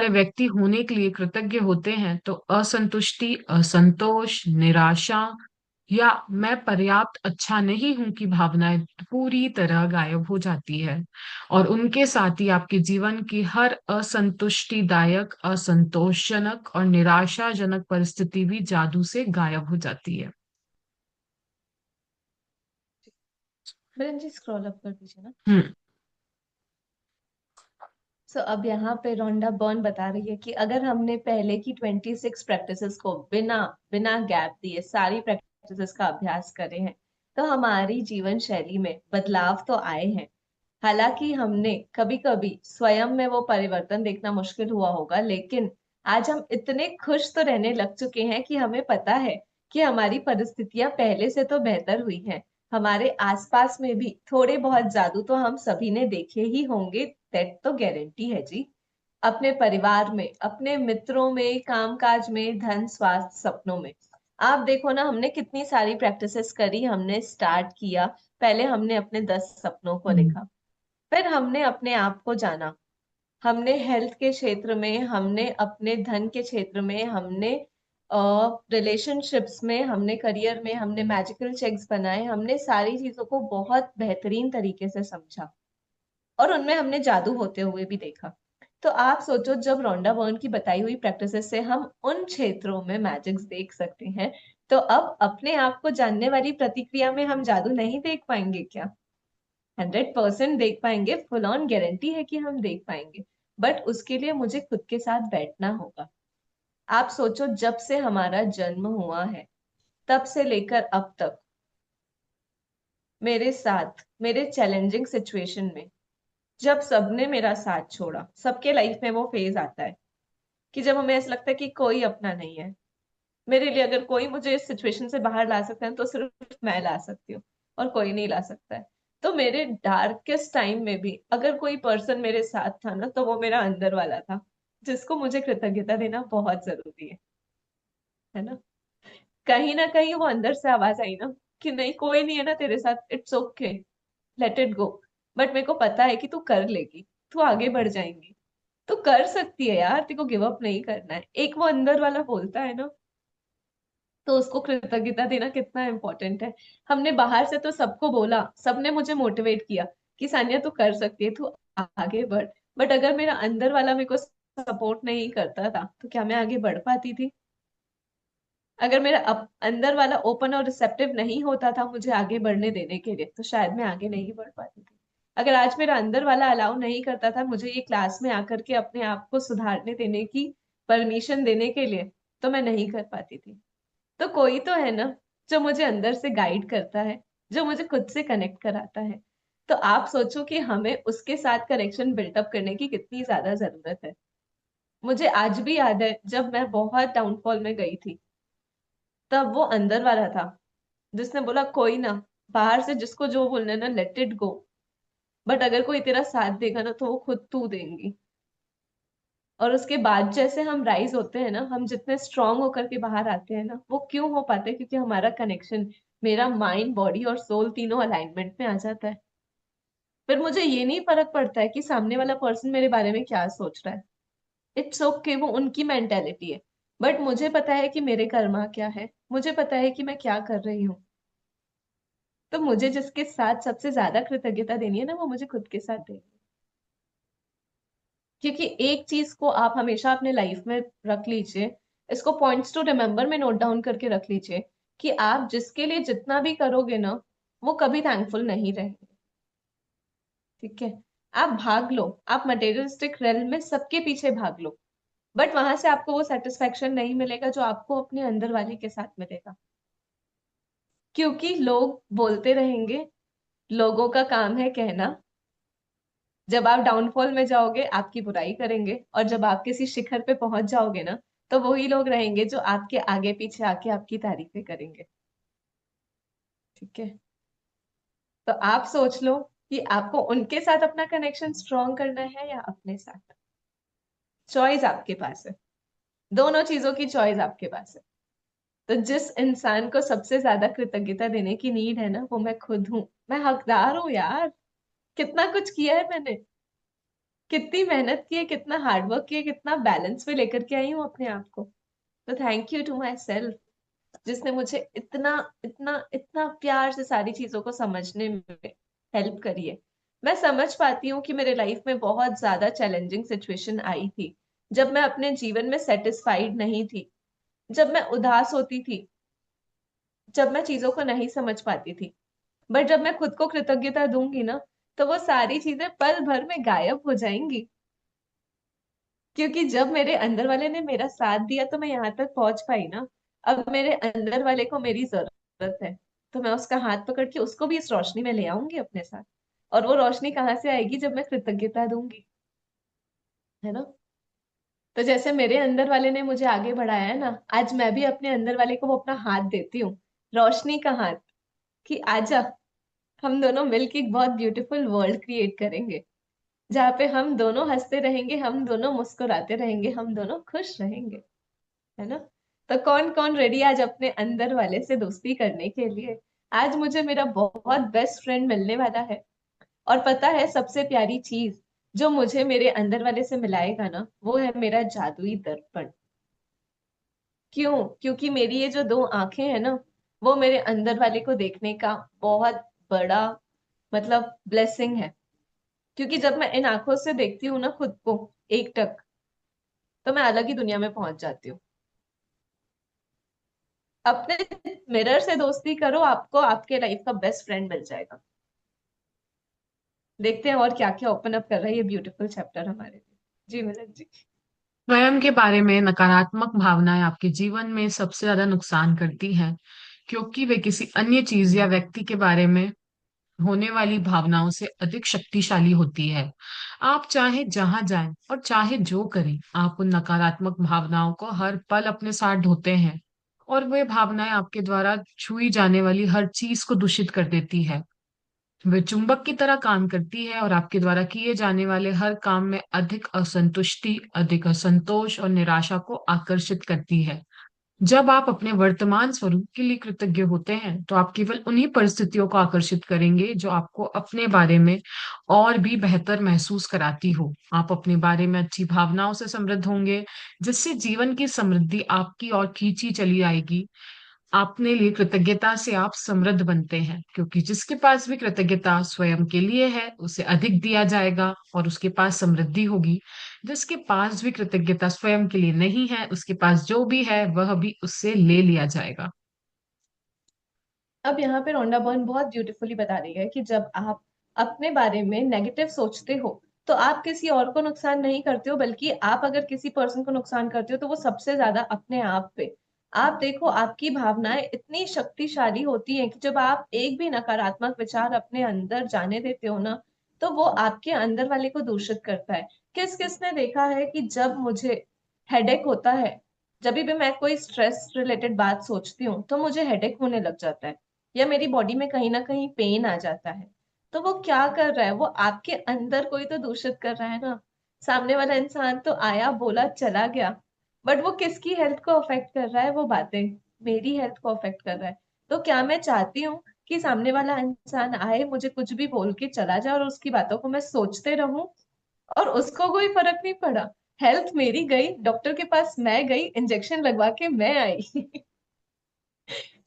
व्यक्ति होने के लिए कृतज्ञ होते हैं, तो असंतुष्टि, असंतोष, निराशा या मैं पर्याप्त अच्छा नहीं हूं की भावनाएं पूरी तरह गायब हो जाती है। और उनके साथ ही आपके जीवन की हर असंतुष्टिदायक, असंतोषजनक और निराशाजनक परिस्थिति भी जादू से गायब हो जाती है। मिलन जी स्क्रॉल अप कर दीजिए ना। हम्म। सो अब यहाँ पे रोंडा बर्न बता रही है कि अगर हमने पहले की 26 प्रैक्टिसेस को बिना बिना गैप दिए सारी प्रैक्टिसेस का अभ्यास करे हैं, तो हमारी जीवन शैली में बदलाव तो आए हैं। हालांकि हमने कभी कभी स्वयं में वो परिवर्तन देखना मुश्किल हुआ होगा, लेकिन आज हम इतने खुश तो रहने लग चुके हैं कि हमें पता है कि हमारी परिस्थितियां पहले से तो बेहतर हुई हैं। हमारे आसपास में भी थोड़े बहुत जादू तो हम सभी ने देखे ही होंगे, दैट तो गारंटी है जी। अपने परिवार में, अपने मित्रों में, कामकाज में, धन, स्वास्थ्य, सपनों में। आप देखो ना, हमने कितनी सारी प्रैक्टिसेस करी, हमने स्टार्ट किया। पहले हमने अपने 10 सपनों को हम्म। लिखा, फिर हमने अपने आप को जाना, हमने हेल्थ के क्षेत्र में, हमने अपने धन के क्षेत्र में, हमने रिलेशनशिप्स में, हमने करियर में, हमने मैजिकल चेक्स बनाए, हमने सारी चीजों को बहुत बेहतरीन तरीके से समझा और उनमें हमने जादू होते हुए भी देखा। तो आप सोचो, जब रोंडा बर्न की बताई हुई प्रैक्टिसेस से हम उन क्षेत्रों में मैजिक्स देख सकते हैं, तो अब अपने आप को जानने वाली प्रतिक्रिया में हम जादू नहीं देख पाएंगे क्या? 100% देख पाएंगे, फुल ऑन गारंटी है कि हम देख पाएंगे। बट उसके लिए मुझे खुद के साथ बैठना होगा। आप सोचो, जब से हमारा जन्म हुआ है तब से लेकर अब तक मेरे साथ, मेरे चैलेंजिंग सिचुएशन में, जब सबने मेरा साथ छोड़ा, सबके लाइफ में वो फेज आता है कि जब हमें ऐसा लगता है कि कोई अपना नहीं है। मेरे लिए अगर कोई मुझे इस सिचुएशन से बाहर ला सकता है तो सिर्फ मैं ला सकती हूँ, और कोई नहीं ला सकता है। तो मेरे डार्केस्ट टाइम में भी अगर कोई पर्सन मेरे साथ था ना, तो वो मेरा अंदर वाला था, जिसको मुझे कृतज्ञता देना बहुत जरूरी है ना। कहीं ना कहीं वो अंदर से आवाज आई ना कि नहीं, कोई नहीं है ना तेरे साथ, it's okay, let it go. But मेरे को पता है कि तू कर लेगी, तू आगे बढ़ जाएंगी, तू कर सकती है यार, तेरे को गिव अप नहीं करना है, एक वो अंदर वाला बोलता है ना। तो उसको कृतज्ञता देना कितना इम्पोर्टेंट है। हमने बाहर से तो सबको बोला, सबने मुझे मोटिवेट किया कि सानिया तू कर सकती है, तू आगे बढ़। बट अगर मेरा अंदर वाला मेरे को सपोर्ट नहीं करता था तो क्या मैं आगे बढ़ पाती थी? अगर मेरा अंदर वाला ओपन और रिसेप्टिव नहीं होता था मुझे आगे बढ़ने देने के लिए, तो शायद मैं आगे नहीं बढ़ पाती थी। अगर आज मेरा अंदर वाला अलाउ नहीं करता था मुझे ये क्लास में आकर के अपने आप को सुधारने देने की परमिशन देने के लिए, तो मैं नहीं कर पाती थी। तो कोई तो है ना जो मुझे अंदर से गाइड करता है, जो मुझे खुद से कनेक्ट कराता है। तो आप सोचो कि हमें उसके साथ कनेक्शन बिल्टअप करने की कितनी ज्यादा जरूरत है। मुझे आज भी याद है जब मैं बहुत डाउनफॉल में गई थी, तब वो अंदर वाला था जिसने बोला कोई ना, बाहर से जिसको जो बोलना है ना, लेट इट गो। बट अगर कोई तेरा साथ देगा ना तो वो खुद तू देंगी। और उसके बाद जैसे हम राइज होते हैं ना, हम जितने स्ट्रांग होकर के बाहर आते हैं ना, वो क्यों हो पाते हैं? क्योंकि हमारा कनेक्शन, मेरा माइंड, बॉडी और सोल तीनों अलाइनमेंट में आ जाता है। फिर मुझे ये नहीं फर्क पड़ता है कि सामने वाला पर्सन मेरे बारे में क्या सोच रहा है। इट्स ओके, वो उनकी मेंटेलिटी है। बट मुझे पता है कि मेरे कर्मा क्या है, मुझे पता है कि मैं क्या कर रही हूँ। तो मुझे जिसके साथ सबसे ज्यादा कृतज्ञता देनी है ना, वो मुझे खुद के साथ देनी है। क्योंकि एक चीज को आप हमेशा अपने लाइफ में रख लीजिए, इसको पॉइंट्स टू रिमेम्बर में नोट डाउन करके रख लीजिए, कि आप जिसके लिए जितना भी करोगे ना, वो कभी थैंकफुल नहीं रहेंगे। ठीक है? आप भाग लो, आप मटेरियलिस्टिक रेल में सबके पीछे भाग लो, बट वहां से आपको वो सेटिस्फेक्शन नहीं मिलेगा जो आपको अपने अंदर वाले के साथ मिलेगा। क्योंकि लोग बोलते रहेंगे, लोगों का काम है कहना। जब आप डाउनफॉल में जाओगे आपकी बुराई करेंगे, और जब आप किसी शिखर पे पहुंच जाओगे ना, तो वही लोग रहेंगे जो आपके आगे पीछे आके आपकी तारीफें करेंगे। ठीक है? तो आप सोच लो कि आपको उनके साथ अपना कनेक्शन स्ट्रॉन्ग करना है या अपने साथ। चॉइस आपके पास है, दोनों चीजों की चॉइस आपके पास है। तो जिस इंसान को सबसे ज्यादा कृतज्ञता देने की नीड है ना, वो मैं खुद हूँ। मैं हकदार हूँ यार। कितना कुछ किया है मैंने, कितनी मेहनत की है, कितना हार्डवर्क किया है, कितना बैलेंस में लेकर के आई हूँ अपने आप को। तो thank you to myself. जिसने मुझे इतना इतना इतना प्यार से सारी चीजों को समझने में हेल्प करी है। मैं समझ पाती हूँ कि मेरे लाइफ में बहुत ज्यादा चैलेंजिंग सिचुएशन आई थी, जब मैं अपने जीवन में सेटिस्फाइड नहीं थी, जब मैं उदास होती थी, जब मैं चीजों को नहीं समझ पाती थी। बट जब मैं खुद को कृतज्ञता दूंगी ना, तो वो सारी चीजें पल भर में गायब हो जाएंगी। क्योंकि जब मेरे अंदर वाले ने मेरा साथ दिया तो मैं यहाँ तक पहुंच पाई ना। अब मेरे अंदर वाले को मेरी जरूरत है, तो मैं उसका हाथ पकड़ के उसको भी इस रोशनी में ले आऊंगी अपने साथ। और वो रोशनी कहाँ से आएगी? जब मैं कृतज्ञता दूंगी, है ना। तो जैसे मेरे अंदर वाले ने मुझे आगे बढ़ाया है ना, आज मैं भी अपने अंदर वाले को वो अपना हाथ देती हूँ, रोशनी का हाथ, कि आजा, हम दोनों मिलकर एक बहुत ब्यूटीफुल वर्ल्ड क्रिएट करेंगे, जहाँ पे हम दोनों हंसते रहेंगे, हम दोनों मुस्कुराते रहेंगे, हम दोनों खुश रहेंगे, है ना। तो कौन कौन रेडी आज अपने अंदर वाले से दोस्ती करने के लिए? आज मुझे मेरा बहुत बेस्ट फ्रेंड मिलने वाला है। और पता है सबसे प्यारी चीज जो मुझे मेरे अंदर वाले से मिलाएगा ना, वो है मेरा जादुई दर्पण। क्यों? क्योंकि मेरी ये जो दो आंखें हैं ना, वो मेरे अंदर वाले को देखने का बहुत बड़ा मतलब ब्लेसिंग है। क्योंकि जब मैं इन आंखों से देखती हूँ ना खुद को एक टक, तो मैं अलग ही दुनिया में पहुंच जाती हूँ। अपने मिरर से दोस्ती करो, आपको आपके लाइफ का बेस्ट फ्रेंड मिल जाएगा। देखते हैं और क्या क्या ओपन अप कर रहा है ये ब्यूटीफुल चैप्टर हमारे लिए। जी मिलन जी। स्वयं के बारे में नकारात्मक भावनाएं आपके जीवन में सबसे ज्यादा नुकसान करती हैं, क्योंकि वे किसी अन्य चीज या व्यक्ति के बारे में होने वाली भावनाओं से अधिक शक्तिशाली होती है। आप चाहे जहां जाएं और चाहे जो करें, आप उन नकारात्मक भावनाओं को हर पल अपने साथ ढोते हैं, और वे भावनाएं आपके द्वारा छुई जाने वाली हर चीज को दूषित कर देती है। वे चुंबक की तरह काम करती है और आपके द्वारा किए जाने वाले हर काम में अधिक असंतुष्टि, अधिक असंतोष और निराशा को आकर्षित करती है। जब आप अपने वर्तमान स्वरूप के लिए कृतज्ञ होते हैं, तो आप केवल उन्हीं परिस्थितियों को आकर्षित करेंगे जो आपको अपने बारे में और भी बेहतर महसूस कराती हो। आप अपने बारे में अच्छी भावनाओं से समृद्ध होंगे, जिससे जीवन की समृद्धि आपकी ओर खींची चली आएगी। अपने लिए कृतज्ञता से आप समृद्ध बनते हैं, क्योंकि जिसके पास भी कृतज्ञता स्वयं के लिए है, उसे अधिक दिया जाएगा और उसके पास समृद्धि होगी। जिसके पास भी कृतज्ञता स्वयं के लिए नहीं है, उसके पास जो भी है वह भी उससे ले लिया जाएगा। अब यहाँ पे रोंडा बर्न बहुत ब्यूटीफुली बता रही है कि जब आप अपने बारे में नेगेटिव सोचते हो, तो आप किसी और को नुकसान नहीं करते हो, बल्कि आप अगर किसी पर्सन को नुकसान करते हो तो वो सबसे ज्यादा अपने आप पे। आप देखो, आपकी भावनाएं इतनी शक्तिशाली होती हैं कि जब आप एक भी नकारात्मक विचार अपने अंदर जाने देते हो ना, तो वो आपके अंदर वाले को दूषित करता है। किस किसने देखा है कि जब मुझे हेडेक होता है, जब भी मैं कोई स्ट्रेस रिलेटेड बात सोचती हूँ, तो मुझे हेडेक होने लग जाता है, या मेरी बॉडी में कहीं ना कहीं पेन आ जाता है। तो वो क्या कर रहा है? वो आपके अंदर कोई तो दूषित कर रहा है ना। सामने वाला इंसान तो आया, बोला, चला गया, बट वो किसकी हेल्थ को अफेक्ट कर रहा है? वो बातें मेरी हेल्थ को अफेक्ट कर रहा है। तो क्या मैं चाहती हूँ कि सामने वाला इंसान आए, मुझे कुछ भी बोल के चला जाए और उसकी बातों को मैं सोचते रहूं और उसको कोई फर्क नहीं पड़ा? हेल्थ मेरी गई, डॉक्टर के पास मैं गई, इंजेक्शन लगवा के मैं आई।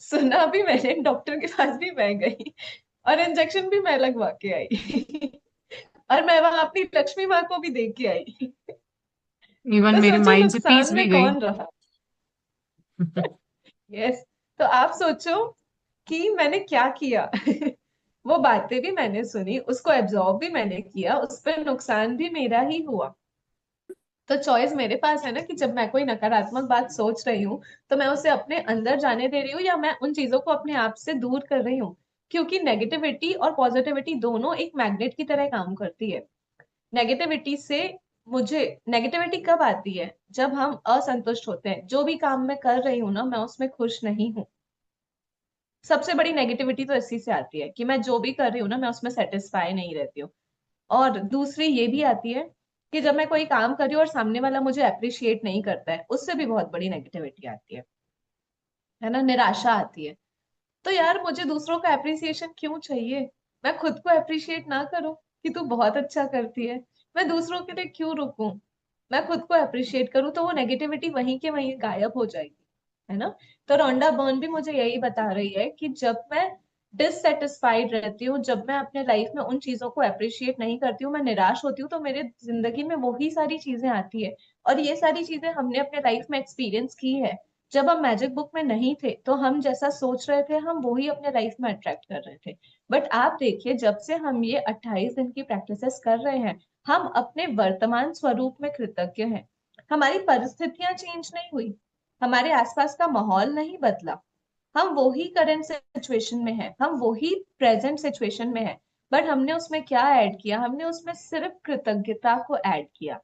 सुना भी मैंने, डॉक्टर के पास भी मैं गई और इंजेक्शन भी मैं लगवा के आई। और मैं वहां अपनी लक्ष्मी माँ को भी देख के आई। इवन तो मेरे सोचो माइंड से पीस नुकसान भी में गई। कौन रहा? यस। तो आप सोचो कि मैंने क्या किया। वो बातें भी मैंने सुनी, उसको एब्जॉर्ब भी मैंने किया, उस पर नुकसान भी मेरा ही हुआ। तो चॉइस मेरे पास है ना, कि जब मैं कोई नकारात्मक बात सोच रही हूँ, तो मैं उसे अपने अंदर जाने दे रही हूँ या मैं उन चीजों को अपने आप से दूर कर रही हूँ। क्योंकि नेगेटिविटी और पॉजिटिविटी दोनों एक मैग्नेट की तरह काम करती है। नेगेटिविटी से मुझे नेगेटिविटी कब आती है? जब हम असंतुष्ट होते हैं, जो भी काम मैं कर रही हूँ ना, मैं उसमें खुश नहीं हूँ। सबसे बड़ी नेगेटिविटी तो इसी से आती है कि मैं जो भी कर रही हूँ ना, मैं उसमें सेटिस्फाई नहीं रहती हूँ। और दूसरी ये भी आती है कि जब मैं कोई काम कर रही हूँ और सामने वाला मुझे अप्रिशिएट नहीं करता है, उससे भी बहुत बड़ी नेगेटिविटी आती है ना, निराशा आती है। तो यार, मुझे दूसरों का अप्रिसिएशन क्यों चाहिए? मैं खुद को अप्रिशिएट ना करूं कि तू बहुत अच्छा करती है? मैं दूसरों के लिए क्यों रुकूं? मैं खुद को अप्रिशिएट करूं तो वो नेगेटिविटी वहीं के वहीं गायब हो जाएगी। है ना। तो रोंडा बर्न भी मुझे यही बता रही है कि जब मैं डिससेटिस्फाइड रहती हूँ, जब मैं अपने लाइफ में उन चीजों को अप्रिशिएट नहीं करती हूँ, मैं निराश होती हूँ, तो मेरे जिंदगी में वही सारी चीजें आती है। और ये सारी चीजें हमने अपने लाइफ में एक्सपीरियंस की है। जब हम मैजिक बुक में नहीं थे तो हम जैसा सोच रहे थे हम वही अपने लाइफ में अट्रैक्ट कर रहे थे। बट आप देखिए, जब से हम ये 28 दिन की प्रैक्टिसेस कर रहे हैं, हम अपने वर्तमान स्वरूप में कृतज्ञ हैं। हमारी परिस्थितियां चेंज नहीं हुई, हमारे आसपास का माहौल नहीं बदला, हम वो ही करंट सिचुएशन में है, हम वो ही प्रेजेंट सिचुएशन में है। बट हमने उसमें क्या ऐड किया, हमने उसमें सिर्फ कृतज्ञता को ऐड किया,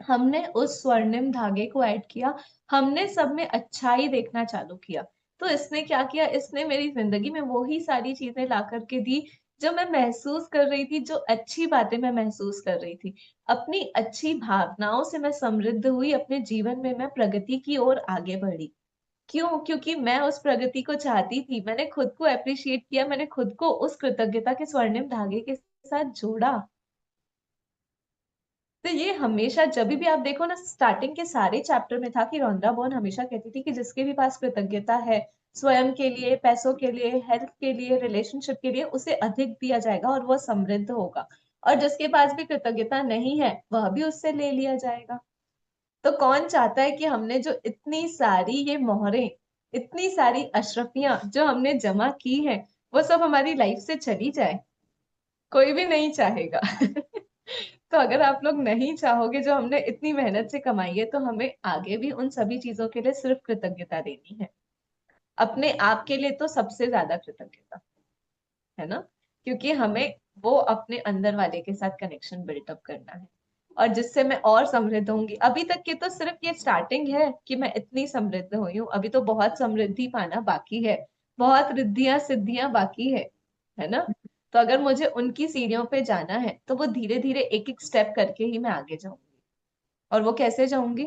हमने उस स्वर्णिम धागे को ऐड किया, हमने सब में अच्छाई देखना चालू किया। तो इसने क्या किया, इसने मेरी जिंदगी में वो ही सारी चीजें ला करके दी जो मैं महसूस कर रही थी, जो अच्छी बातें मैं महसूस कर रही थी। अपनी अच्छी भावनाओं से मैं समृद्ध हुई, अपने जीवन में मैं प्रगति की ओर आगे बढ़ी। क्यों? क्योंकि मैं उस प्रगति को चाहती थी, मैंने खुद को अप्रिशिएट किया, मैंने खुद को उस कृतज्ञता के स्वर्णिम धागे के साथ जोड़ा। तो ये हमेशा जब भी आप देखो ना, स्टार्टिंग के सारे चैप्टर में था कि रोंडा बर्न हमेशा कहती थी कि जिसके भी पास कृतज्ञता है, स्वयं के लिए, पैसों के लिए, हेल्थ के लिए, रिलेशनशिप के लिए, उसे अधिक दिया जाएगा और वह समृद्ध होगा। और जिसके पास भी कृतज्ञता नहीं है वह भी उससे ले लिया जाएगा। तो कौन चाहता है कि हमने जो इतनी सारी ये मोहरें, इतनी सारी अशरफियां जो हमने जमा की हैं, वो सब हमारी लाइफ से चली जाए? कोई भी नहीं चाहेगा। तो अगर आप लोग नहीं चाहोगे जो हमने इतनी मेहनत से कमाई है, तो हमें आगे भी उन सभी चीजों के लिए सिर्फ कृतज्ञता देनी है। अपने आप के लिए तो सबसे ज्यादा कृतज्ञता, है ना। क्योंकि हमें वो अपने अंदर वाले के साथ कनेक्शन बिल्टअप करना है, और जिससे मैं और समृद्ध होंगी। अभी तक की तो सिर्फ ये स्टार्टिंग है कि मैं इतनी समृद्ध हुई हूँ, अभी तो बहुत समृद्धि पाना बाकी है, बहुत रिद्धियां सिद्धियां बाकी है ना। तो अगर मुझे उनकी सीढ़ियों पे जाना है तो वो धीरे धीरे एक एक स्टेप करके ही मैं आगे जाऊंगी। और वो कैसे जाऊंगी?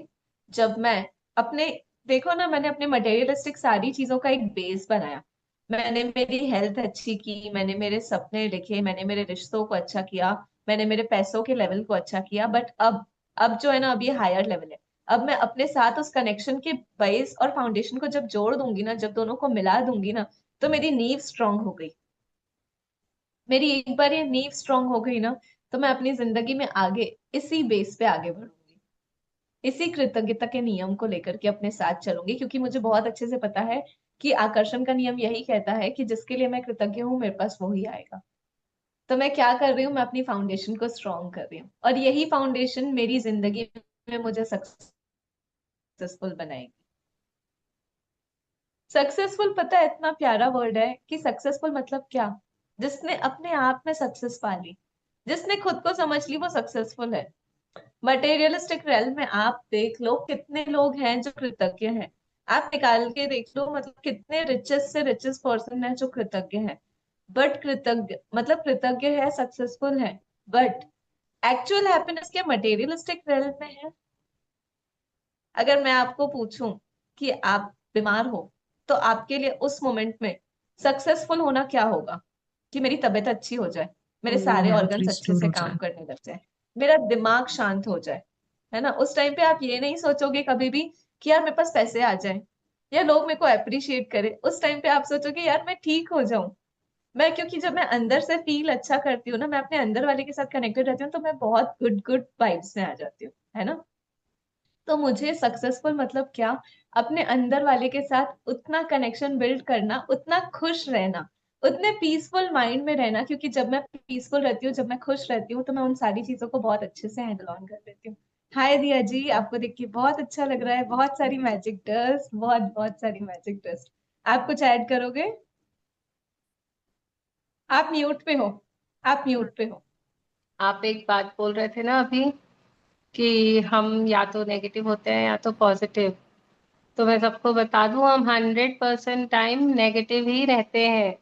जब मैं अपने, देखो ना, मैंने अपने मटेरियलिस्टिक सारी चीजों का एक बेस बनाया। मैंने मेरी हेल्थ अच्छी की, मैंने मेरे सपने लिखे, मैंने मेरे रिश्तों को अच्छा किया, मैंने मेरे पैसों के लेवल को अच्छा किया। बट अब जो है ना, अब ये हायर लेवल है। अब मैं अपने साथ उस कनेक्शन के बेस और फाउंडेशन को जब जोड़ दूंगी ना, जब दोनों को मिला दूंगी ना, तो मेरी नींव स्ट्रांग हो गई। मेरी एक बार ये नींव स्ट्रांग हो गई ना, तो मैं अपनी जिंदगी में आगे इसी बेस पे आगे बढ़ूंगी, इसी कृतज्ञता के नियम को लेकर के अपने साथ चलूंगी। क्योंकि मुझे बहुत अच्छे से पता है कि आकर्षण का नियम यही कहता है कि जिसके लिए मैं कृतज्ञ हूँ मेरे पास वो ही आएगा। तो मैं क्या कर रही हूँ, मैं अपनी फाउंडेशन को स्ट्रांग कर रही हूँ, और यही फाउंडेशन मेरी जिंदगी में मुझे सक्सेसफुल बनाएगी। सक्सेसफुल, पता है इतना प्यारा वर्ड है कि सक्सेसफुल मतलब क्या? जिसने अपने आप में सक्सेस पा ली, जिसने खुद को समझ ली, वो सक्सेसफुल है। मटेरियलिस्टिक रेल में आप देख लो कितने लोग हैं जो कृतज्ञ हैं। आप निकाल के देख लो, मतलब कितने रिचेस्ट से रिचेस्ट पर्सन है जो कृतज्ञ है। बट कृतज्ञ मतलब कृतज्ञ है, सक्सेसफुल है, बट एक्चुअल हैप्पीनेस क्या मटेरियलिस्टिक रेल में है? अगर मैं आपको पूछूं कि आप बीमार हो, तो आपके लिए उस मोमेंट में सक्सेसफुल होना क्या होगा? कि मेरी तबीयत अच्छी हो जाए, मेरे मेरी सारे हेल्थ ऑर्गन्स अच्छे रिस्टोर से हो काम जाए। करने लग जाए, मेरा दिमाग शांत हो जाए, है ना। उस टाइम पे आप ये नहीं सोचोगे कभी भी कि यार मेरे पास पैसे आ जाए या लोग मेरे को अप्रिशिएट करे। उस टाइम पे आप सोचोगे यार मैं ठीक हो जाऊं। मैं, क्योंकि जब मैं अंदर से फील अच्छा करती हूँ ना, मैं अपने अंदर वाले के साथ कनेक्टेड रहती हूँ, तो मैं बहुत गुड गुड वाइब्स में आ जाती हूँ, है ना। तो मुझे सक्सेसफुल मतलब क्या? अपने अंदर वाले के साथ उतना कनेक्शन बिल्ड करना, उतना खुश रहना, उतने पीसफुल माइंड में रहना। क्योंकि जब मैं पीसफुल रहती हूँ, जब मैं खुश रहती हूँ, तो मैं उन सारी चीजों को बहुत अच्छे से हैंडल ऑन कर लेती हूँ। हाय दिया जी, आपको देख के बहुत अच्छा लग रहा है, बहुत सारी मैजिक डस्ट, बहुत बहुत सारी मैजिक डस्ट। आप कुछ ऐड करोगे? आप म्यूट पे हो, आप म्यूट पे हो। आप एक बात बोल रहे थे ना अभी कि हम या तो नेगेटिव होते हैं या तो पॉजिटिव। तो मैं सबको बता दूं, हम 100% टाइम नेगेटिव ही रहते हैं।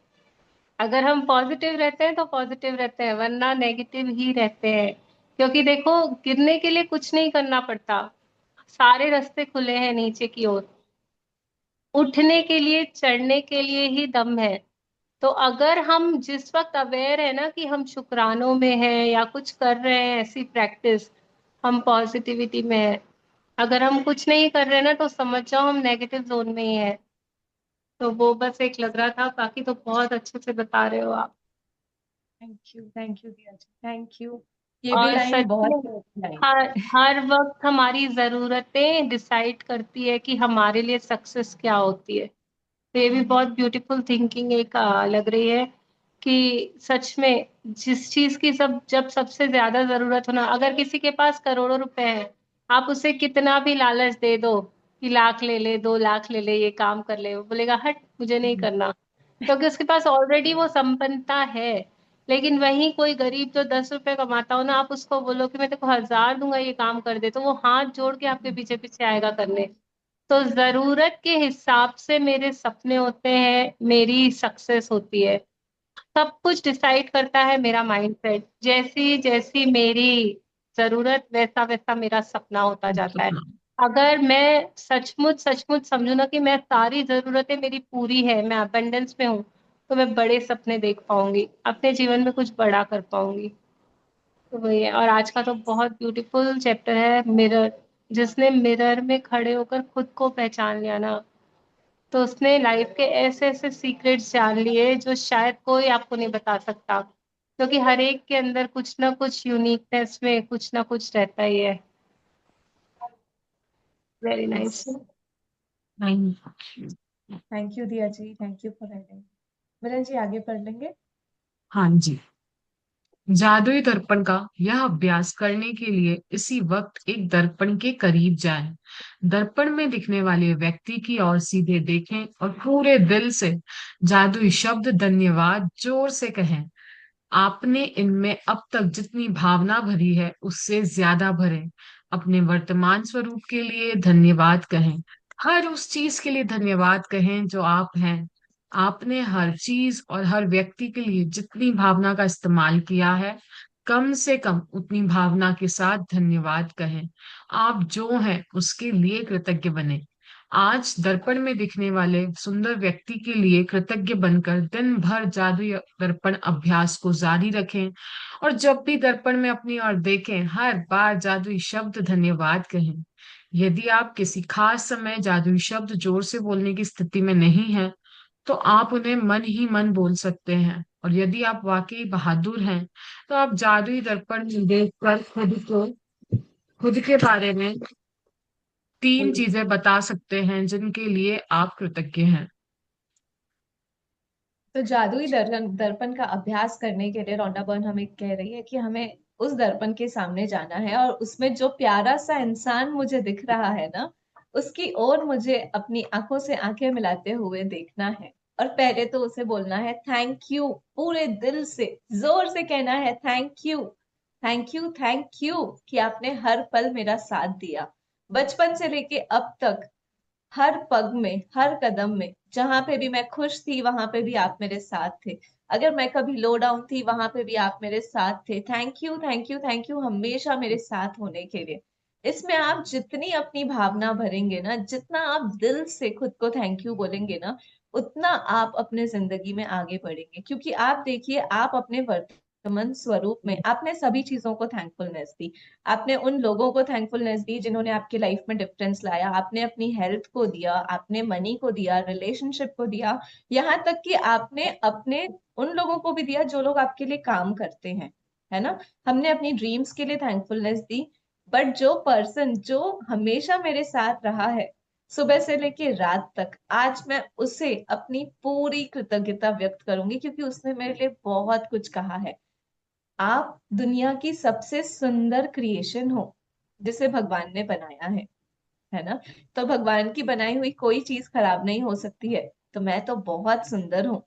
अगर हम पॉजिटिव रहते हैं तो पॉजिटिव रहते हैं, वरना नेगेटिव ही रहते हैं। क्योंकि देखो, गिरने के लिए कुछ नहीं करना पड़ता, सारे रास्ते खुले हैं नीचे की ओर। उठने के लिए, चढ़ने के लिए ही दम है। तो अगर हम जिस वक्त अवेयर है ना कि हम शुक्रानों में हैं या कुछ कर रहे हैं ऐसी प्रैक्टिस, हम पॉजिटिविटी में है, अगर हम कुछ नहीं कर रहे ना तो समझ जाओ हम नेगेटिव जोन में ही है। तो वो बस एक लग रहा था, बाकी तो बहुत अच्छे से बता रहे हो आप। Thank you Diya ji, thank you. ये भी और लाइन सच बहुत में प्यारी लाइन। हर वक्त हमारी जरूरतें डिसाइड करती है कि हमारे लिए सक्सेस क्या होती है। तो ये भी बहुत ब्यूटीफुल थिंकिंग एक लग रही है कि सच में जिस चीज की सब जब सबसे ज्यादा जरूरत हो ना, अगर किसी के पास करोड़ों रुपए है, आप उसे कितना भी लालच दे दो कि लाख ले ले, 2 लाख ले ले, ये काम कर ले, वो बोलेगा हट मुझे नहीं करना, क्योंकि उसके पास ऑलरेडी वो संपन्नता है। लेकिन वहीं कोई गरीब जो 10 रुपए कमाता हो ना, आप उसको बोलो कि मैं तेरे को 1000 दूंगा ये काम कर दे, तो वो हाथ जोड़ के आपके पीछे पीछे आएगा करने। तो जरूरत के हिसाब से मेरे सपने होते हैं, मेरी सक्सेस होती है। सब कुछ डिसाइड करता है मेरा माइंडसेट। जैसी जैसी मेरी जरूरत वैसा वैसा मेरा सपना होता जाता है। सपना। अगर मैं सचमुच सचमुच समझू ना कि मैं सारी जरूरतें मेरी पूरी है, मैं अबंडेंस में हूँ, तो मैं बड़े सपने देख पाऊंगी, अपने जीवन में कुछ बड़ा कर पाऊंगी। तो वही है। और आज का तो बहुत ब्यूटीफुल चैप्टर है मिरर। जिसने मिरर में खड़े होकर खुद को पहचान लिया ना, तो उसने लाइफ के ऐसे ऐसे सीक्रेट्स जान लिए जो शायद कोई आपको नहीं बता सकता, क्योंकि हर एक के अंदर कुछ ना कुछ यूनिकनेस में कुछ ना कुछ रहता ही है। Very nice. Yes, thank thank you Diya ji, thank you for writing. मिलन जी आगे पढ़ लेंगे। हाँ जी। जादुई दर्पण का यह अभ्यास करने के लिए इसी वक्त एक दर्पण के करीब जाएं। दर्पण में दिखने वाले व्यक्ति की ओर सीधे देखें और पूरे दिल से जादुई शब्द धन्यवाद जोर से कहें। आपने इनमें अब तक जितनी भावना भरी है उससे ज्यादा भरें। अपने वर्तमान स्वरूप के लिए धन्यवाद कहें। हर उस चीज के लिए धन्यवाद कहें जो आप हैं। आपने हर चीज और हर व्यक्ति के लिए जितनी भावना का इस्तेमाल किया है, कम से कम उतनी भावना के साथ धन्यवाद कहें। आप जो हैं उसके लिए कृतज्ञ बने। आज दर्पण में दिखने वाले सुंदर व्यक्ति के लिए कृतज्ञ बनकर दिन भर जादुई दर्पण अभ्यास को जारी रखें। और जब भी दर्पण में अपनी ओर देखें, हर बार जादुई शब्द धन्यवाद कहें। यदि आप किसी खास समय जादुई शब्द जोर से बोलने की स्थिति में नहीं हैं, तो आप उन्हें मन ही मन बोल सकते हैं। और यदि आप वाकई बहादुर हैं, तो आप जादुई दर्पण में देखकर खुद के बारे में 3 चीजें बता सकते हैं जिनके लिए आप कृतज्ञ हैं। तो जादुई दर्पण का अभ्यास करने के लिए रौंडा बर्न हमें कह रही है कि हमें उस दर्पण के सामने जाना है और उसमें जो प्यारा सा इंसान मुझे दिख रहा है ना, उसकी ओर मुझे अपनी आंखों से आंखें मिलाते हुए देखना है। और पहले तो उसे बोलना है थैंक यू, पूरे दिल से जोर से कहना है thank you, thank you, thank you कि आपने हर पल मेरा साथ दिया, बचपन से लेके अब तक, हर पग में, हर कदम में, जहां पे भी मैं खुश थी वहां पे भी आप मेरे साथ थे, अगर मैं कभी लो डाउन थी वहां पे भी आप मेरे साथ थे। Thank you, thank you, thank you हमेशा मेरे साथ होने के लिए। इसमें आप जितनी अपनी भावना भरेंगे ना, जितना आप दिल से खुद को थैंक यू बोलेंगे ना, उतना आप अपने जिंदगी में आगे बढ़ेंगे। क्योंकि आप देखिए, आप अपने वर्तमान स्वरूप में आपने सभी चीजों को थैंकफुलनेस दी। आपने उन लोगों को थैंकफुलनेस दी जिन्होंने आपके लाइफ में डिफरेंस लाया, आपने अपनी हेल्थ को दिया, आपने मनी को दिया, रिलेशनशिप को दिया, यहाँ तक कि आपने अपने उन लोगों को भी दिया जो लोग आपके लिए काम करते हैं, है ना। हमने अपनी ड्रीम्स के लिए थैंकफुलनेस दी। बट जो पर्सन जो हमेशा मेरे साथ रहा है सुबह से लेके रात तक, आज मैं उसे अपनी पूरी कृतज्ञता व्यक्त करूंगी, क्योंकि उसने मेरे लिए बहुत कुछ कहा है। आप दुनिया की सबसे सुंदर क्रिएशन हो जिसे भगवान ने बनाया है ना। तो भगवान की बनाई हुई कोई चीज खराब नहीं हो सकती है। तो मैं तो बहुत सुंदर हूँ।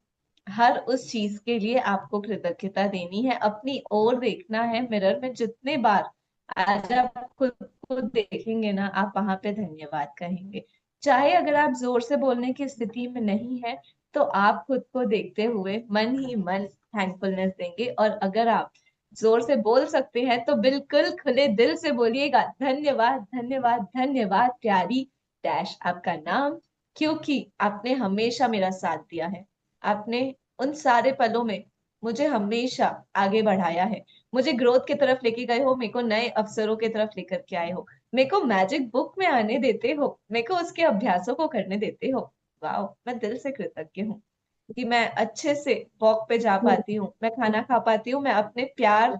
हर उस चीज के लिए आपको कृतज्ञता देनी है, अपनी ओर देखना है मिरर में जितने बार आज आप खुद को देखेंगे ना, आप वहां पे धन्यवाद कहेंगे। चाहे अगर आप जोर से बोलने की स्थिति में नहीं है, तो आप खुद को देखते हुए मन ही मन थैंकफुलनेस देंगे। और अगर आप जोर से बोल सकते हैं तो बिल्कुल खुले दिल से बोलिएगा धन्यवाद, धन्यवाद, धन्यवाद प्यारी डैश आपका नाम, क्योंकि आपने हमेशा मेरा साथ दिया है। आपने उन सारे पलों में मुझे हमेशा आगे बढ़ाया है, मुझे ग्रोथ की तरफ लेके गए हो, मेरे को नए अवसरों की तरफ लेकर के आए हो, मेरे को मैजिक बुक में आने देते हो, मेरे को उसके अभ्यासों को करने देते हो। वाह, मैं दिल से कृतज्ञ हूँ कि मैं अच्छे से वॉक पे जा पाती हूँ, मैं खाना खा पाती हूँ, मैं अपने प्यार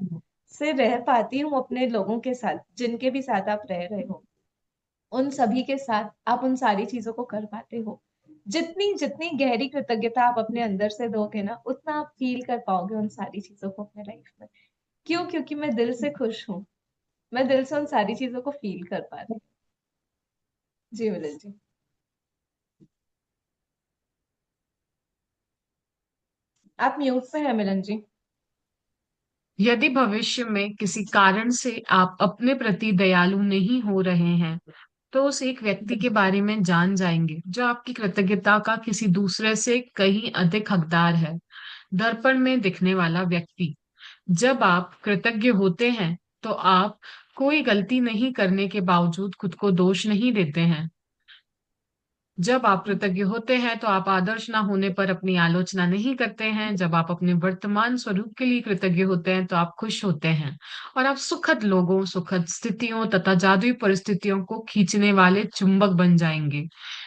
से रह पाती हूँ अपने लोगों के साथ, जिनके भी साथ आप रह रहे हो उन सभी के साथ आप उन सारी चीजों को कर पाते हो। जितनी जितनी गहरी कृतज्ञता आप अपने अंदर से दोगे ना, उतना आप फील कर पाओगे उन सारी चीजों को अपने लाइफ में। क्यों? क्योंकि मैं दिल से खुश हूँ, मैं दिल से उन सारी चीजों को फील कर पा रही हूँ। जी मिलन जी। आप म्यूट पे हैं मिलन जी। यदि भविष्य में किसी कारण से आप अपने प्रति दयालु नहीं हो रहे हैं, तो उस एक व्यक्ति के बारे में जान जाएंगे जो आपकी कृतज्ञता का किसी दूसरे से कहीं अधिक हकदार है। दर्पण में दिखने वाला व्यक्ति। जब आप कृतज्ञ होते हैं, तो आप कोई गलती नहीं करने के बावजूद खुद को दोष नहीं देते हैं। जब आप कृतज्ञ होते हैं, तो आप आदर्श ना होने पर अपनी आलोचना नहीं करते हैं। जब आप अपने वर्तमान स्वरूप के लिए कृतज्ञ होते हैं, तो आप खुश होते हैं और आप सुखद लोगों, सुखद स्थितियों तथा जादुई परिस्थितियों को खींचने वाले चुंबक बन जाएंगे,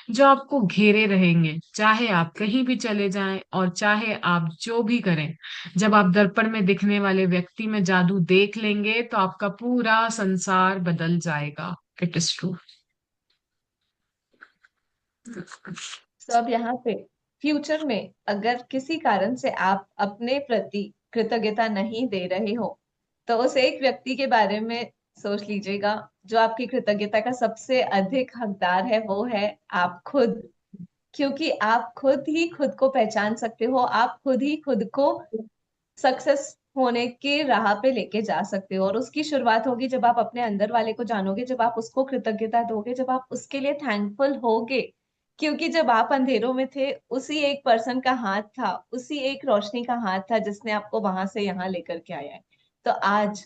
जो आपको घेरे रहेंगे, चाहे आप कहीं भी चले जाएं और चाहे आप जो भी करें। जब आप दर्पण में दिखने वाले व्यक्ति में जादू देख लेंगे, तो आपका पूरा संसार बदल जाएगा। It is true. तो अब यहाँ पे फ्यूचर में अगर किसी कारण से आप अपने प्रति कृतज्ञता नहीं दे रहे हो, तो उस एक व्यक्ति के बारे में सोच लीजिएगा जो आपकी कृतज्ञता का सबसे अधिक हकदार है, वो है आप खुद। क्योंकि आप खुद ही खुद को पहचान सकते हो, आप खुद ही खुद को सक्सेस होने के राह पे लेके जा सकते हो। और उसकी शुरुआत होगी जब आप अपने अंदर वाले को जानोगे, जब आप उसको कृतज्ञता दोगे, जब आप उसके लिए थैंकफुल होगे। क्योंकि जब आप अंधेरों में थे, उसी एक पर्सन का हाथ था, उसी एक रोशनी का हाथ था जिसने आपको वहां से यहाँ लेकर के आया है। तो आज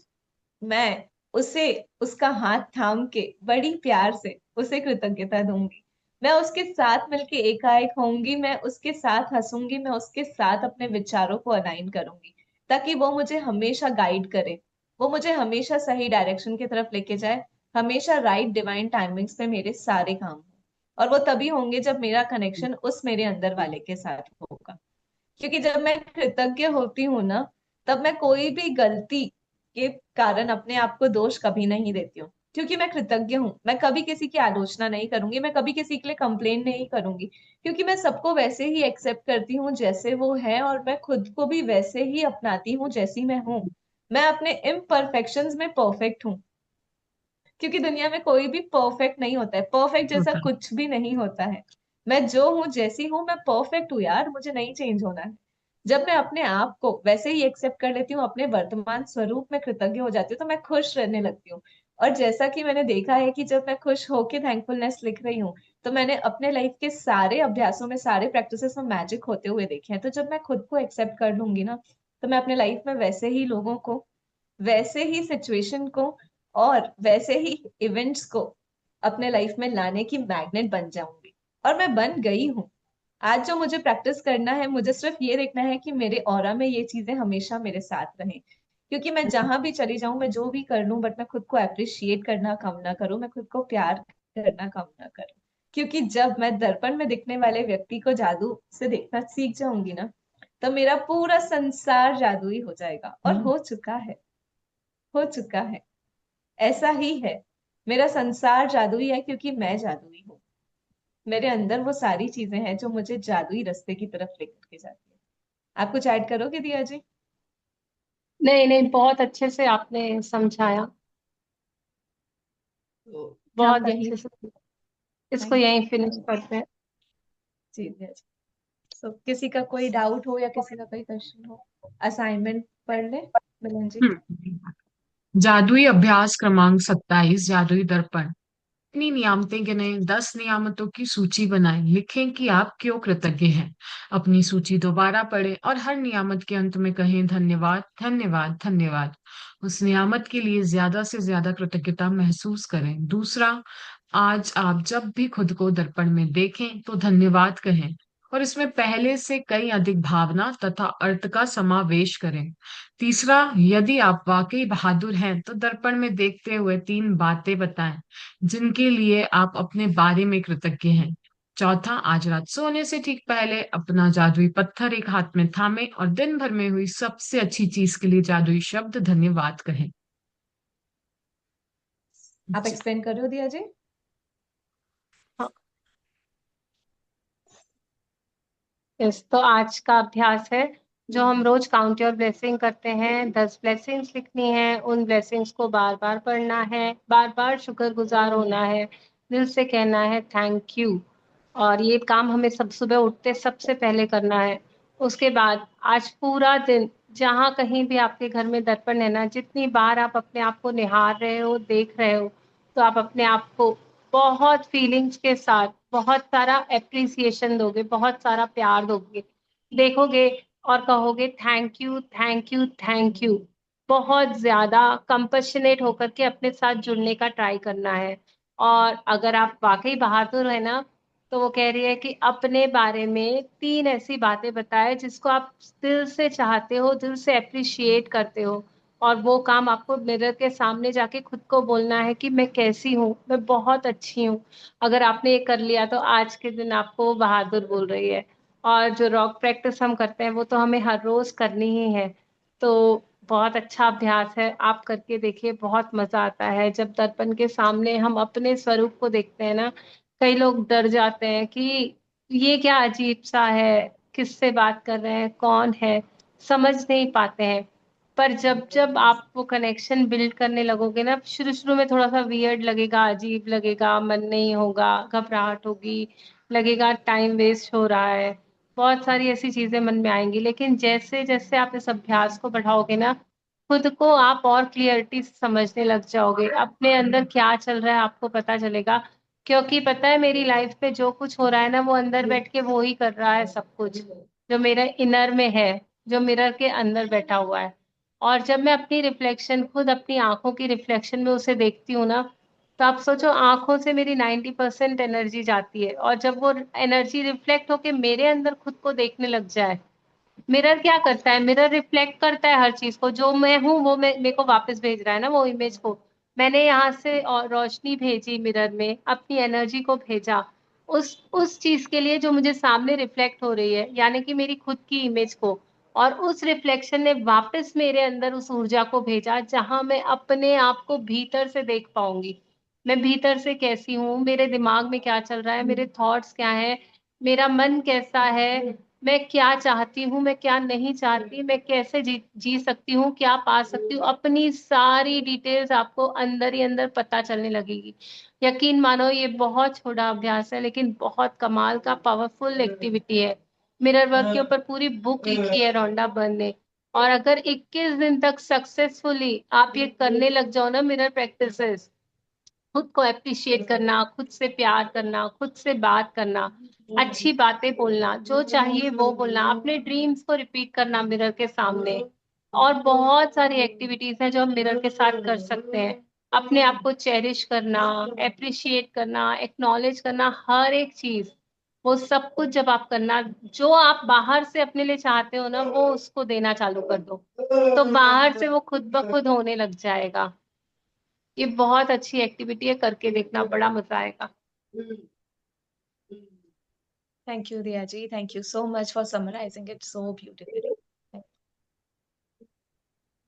मैं उसे उसका हाथ थाम के बड़ी प्यार से उसे कृतज्ञता दूंगी। मैं उसके साथ मिलके एकाएक होंगी, मैं उसके साथ हंसूंगी, मैं उसके साथ अपने विचारों को अलाइन करूंगी, ताकि वो मुझे हमेशा गाइड करे, वो मुझे हमेशा सही डायरेक्शन की तरफ लेके जाए, हमेशा राइट डिवाइन टाइमिंग्स पे मेरे सारे काम हों। और वो तभी होंगे जब मेरा कनेक्शन उस मेरे अंदर वाले के साथ होगा। क्योंकि जब मैं कृतज्ञ होती हूँ ना, तब मैं कोई भी गलती के कारण अपने आप को दोष कभी नहीं देती हूँ। क्योंकि मैं कृतज्ञ हूँ, मैं कभी किसी की आलोचना नहीं करूंगी, मैं कभी किसी के लिए कंप्लेन नहीं करूंगी। क्योंकि मैं सबको वैसे ही एक्सेप्ट करती हूँ जैसे वो है, और मैं खुद को भी वैसे ही अपनाती हूँ जैसी मैं हूँ। मैं अपने इम्परफेक्शंस में परफेक्ट हूँ। क्योंकि दुनिया में कोई भी परफेक्ट नहीं होता है, परफेक्ट जैसा होता है। कुछ भी नहीं होता है। मैं जो हूँ, जैसी हूँ, मैं परफेक्ट हूँ यार, मुझे नहीं चेंज होना है। जब मैं अपने आप को वैसे ही एक्सेप्ट कर लेती हूँ, अपने वर्तमान स्वरूप में कृतज्ञ हो जाती हूँ, तो मैं खुश रहने लगती हूँ। और जैसा कि मैंने देखा है कि जब मैं खुश होके थैंकफुलनेस लिख रही हूँ, तो मैंने अपने लाइफ के सारे अभ्यासों में, सारे प्रैक्टिसेस में मैजिक होते हुए देखे हैं। तो जब मैं खुद को एक्सेप्ट कर लूंगी ना, तो मैं अपने लाइफ में वैसे ही लोगों को, वैसे ही सिचुएशन को और वैसे ही इवेंट्स को अपने लाइफ में लाने की मैग्नेट बन जाऊंगी। और मैं बन गई हूँ। आज जो मुझे प्रैक्टिस करना है, मुझे सिर्फ ये देखना है कि मेरे ऑरा में ये चीजें हमेशा मेरे साथ रहें। क्योंकि मैं जहां भी चली जाऊं, मैं जो भी कर लूं, बट मैं खुद को अप्रिशिएट करना कम ना करूं, मैं खुद को प्यार करना कम ना करूं। क्योंकि जब मैं दर्पण में दिखने वाले व्यक्ति को जादू से देखना सीख जाऊंगी ना, तो मेरा पूरा संसार जादुई हो जाएगा। और हो चुका है, हो चुका है। ऐसा ही है, मेरा संसार जादुई है क्योंकि मैं जादुई हूँ। मेरे अंदर वो सारी चीजें हैं जो मुझे जादुई रास्ते की तरफ लेकर के जाती है। आप कुछ ऐड करोगे दिया जी? नहीं नहीं, बहुत अच्छे से आपने समझाया, तो हम बहुत यही, अच्छे से। इसको थैंक यहीं फिनिश करते हैं। जी दिया जी। तो किसी का कोई डाउट हो या किसी का कोई क्वेश्चन हो, असाइनमेंट पढ़ ले मिलन जी। हम्म। जादुई अभ्यास क्रमांक 27, जादुई दर्पण। अपनी नियामतें गिनें, 10 नियामतों की सूची बनाएं, लिखें कि आप क्यों कृतज्ञ हैं। अपनी सूची दोबारा पढ़ें और हर नियामत के अंत में कहें धन्यवाद, धन्यवाद, धन्यवाद। उस नियामत के लिए ज्यादा से ज्यादा कृतज्ञता महसूस करें। दूसरा, आज आप जब भी खुद को दर्पण में देखें, तो धन्यवाद कहें। और इसमें पहले से कई अधिक भावना तथा अर्थ का समावेश करें। तीसरा, यदि आप वाकई बहादुर हैं तो दर्पण में देखते हुए 3 बातें बताएं जिनके लिए आप अपने बारे में कृतज्ञ हैं। चौथा, आज रात सोने से ठीक पहले अपना जादुई पत्थर एक हाथ में थामे और दिन भर में हुई सबसे अच्छी चीज के लिए जादुई शब्द धन्यवाद कहें। आप जी। एक्सप्लेन कर रहे हो दिया जी? यस, तो आज का अभ्यास है जो हम रोज काउंट योर ब्लेसिंग करते हैं। 10 ब्लेसिंग्स लिखनी है, उन ब्लेसिंग्स को बार बार पढ़ना है, बार बार शुक्रगुजार होना है, दिल से कहना है थैंक यू। और ये काम हमें सब सुबह उठते सबसे पहले करना है। उसके बाद आज पूरा दिन जहाँ कहीं भी आपके घर में दर्पण है ना, जितनी बार आप अपने आप को निहार रहे हो, देख रहे हो, तो आप अपने आप को बहुत फीलिंग्स के साथ बहुत सारा एप्रिसिएशन दोगे, बहुत सारा प्यार दोगे, देखोगे और कहोगे thank you thank you thank you. बहुत ज्यादा कंपैशनेट होकर के अपने साथ जुड़ने का ट्राई करना है। और अगर आप वाकई बहादुर है ना, तो वो कह रही है कि अपने बारे में 3 ऐसी बातें बताए जिसको आप दिल से चाहते हो, दिल से अप्रिशिएट करते हो। और वो काम आपको मिरर के सामने जाके खुद को बोलना है कि मैं कैसी हूँ, मैं बहुत अच्छी हूँ। अगर आपने ये कर लिया तो आज के दिन आपको वो बहादुर बोल रही है। और जो रॉक प्रैक्टिस हम करते हैं वो तो हमें हर रोज करनी ही है। तो बहुत अच्छा अभ्यास है, आप करके देखिए, बहुत मजा आता है जब दर्पण के सामने हम अपने स्वरूप को देखते हैं ना। कई लोग डर जाते हैं कि ये क्या अजीब सा है, किससे बात कर रहे हैं, कौन है, समझ नहीं पाते हैं। पर जब जब आप वो कनेक्शन बिल्ड करने लगोगे ना, शुरू शुरू में थोड़ा सा वियर्ड लगेगा, अजीब लगेगा, मन नहीं होगा, घबराहट होगी, लगेगा टाइम वेस्ट हो रहा है, बहुत सारी ऐसी चीजें मन में आएंगी। लेकिन जैसे जैसे आप इस अभ्यास को बढ़ाओगे ना, खुद को आप और क्लियरिटी से समझने लग जाओगे, अपने अंदर क्या चल रहा है आपको पता चलेगा। क्योंकि पता है मेरी लाइफ में जो कुछ हो रहा है ना, वो अंदर बैठ के वो ही कर रहा है सब कुछ, जो मेरा इनर में है, जो मिरर के अंदर बैठा हुआ है। और जब मैं अपनी रिफ्लेक्शन खुद अपनी आंखों की रिफ्लेक्शन में उसे देखती हूँ ना, तो आप सोचो आंखों से मेरी 90% एनर्जी जाती है। और जब वो एनर्जी रिफ्लेक्ट होके मेरे अंदर खुद को देखने लग जाए, मिरर क्या करता है, मिरर रिफ्लेक्ट करता है हर चीज को, जो मैं हूँ वो मैं मेरे को वापस भेज रहा है ना वो इमेज को। मैंने यहाँ से और रोशनी भेजी मिरर में, अपनी एनर्जी को भेजा उस चीज के लिए जो मुझे सामने रिफ्लेक्ट हो रही है, यानी कि मेरी खुद की इमेज को। और उस रिफ्लेक्शन ने वापस मेरे अंदर उस ऊर्जा को भेजा जहां मैं अपने आप को भीतर से देख पाऊंगी। मैं भीतर से कैसी हूँ, मेरे दिमाग में क्या चल रहा है, मेरे थॉट्स क्या है, मेरा मन कैसा है, मैं क्या चाहती हूँ, मैं क्या नहीं चाहती, मैं कैसे जी सकती हूँ, क्या पा सकती हूँ, अपनी सारी डिटेल्स आपको अंदर ही अंदर पता चलने लगेगी। यकीन मानो ये बहुत छोटा अभ्यास है लेकिन बहुत कमाल का पावरफुल एक्टिविटी है। मिरर वर्क के ऊपर पूरी बुक लिखी है रोंडा बर्न ने। और अगर 21 दिन तक सक्सेसफुली आप ये करने लग जाओ ना, मिरर प्रैक्टिसेस, खुद को अप्रिशिएट करना, खुद से प्यार करना, खुद से बात करना, अच्छी बातें बोलना, जो चाहिए वो बोलना, अपने ड्रीम्स को रिपीट करना मिरर के सामने। और बहुत सारी एक्टिविटीज हैं जो हम मिरर के साथ कर सकते हैं। अपने आप को चेरिश करना, अप्रिशिएट करना, एक्नॉलेज करना, हर एक चीज, वो सब कुछ जब आप करना, जो आप बाहर से अपने लिए चाहते हो ना, वो उसको देना चालू कर दो, तो बाहर से वो खुद ब खुद होने लग जाएगा। ये बहुत अच्छी एक्टिविटी है, करके देखना, बड़ा मजा आएगा। Thank you Diya ji, thank you so much for summarising it so beautifully.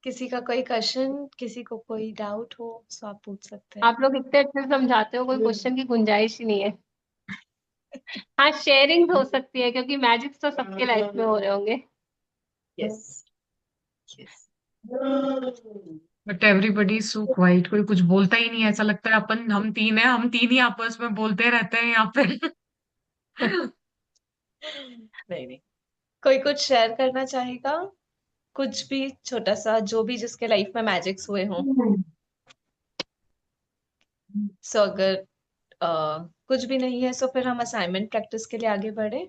किसी का कोई क्वेश्चन, किसी को कोई डाउट हो तो आप पूछ सकते हैं। आप लोग इतने अच्छे से समझाते हो, कोई क्वेश्चन की गुंजाइश ही नहीं है। हाँ, शेयरिंग हो सकती है क्योंकि मैजिक तो सबके लाइफ में हो रहे होंगे। Yes yes. But everybody so quite, कोई कुछ बोलता ही नहीं है, ऐसा लगता है अपन हम तीन है, हम तीन ही आपस में बोलते रहते हैं यहाँ पे। नहीं नहीं, कोई कुछ शेयर करना चाहेगा, कुछ भी छोटा सा, जो भी जिसके लाइफ में मैजिक्स हुए हों। सो अगर कुछ भी नहीं है सो फिर हम असाइनमेंट प्रैक्टिस के लिए आगे बढ़े।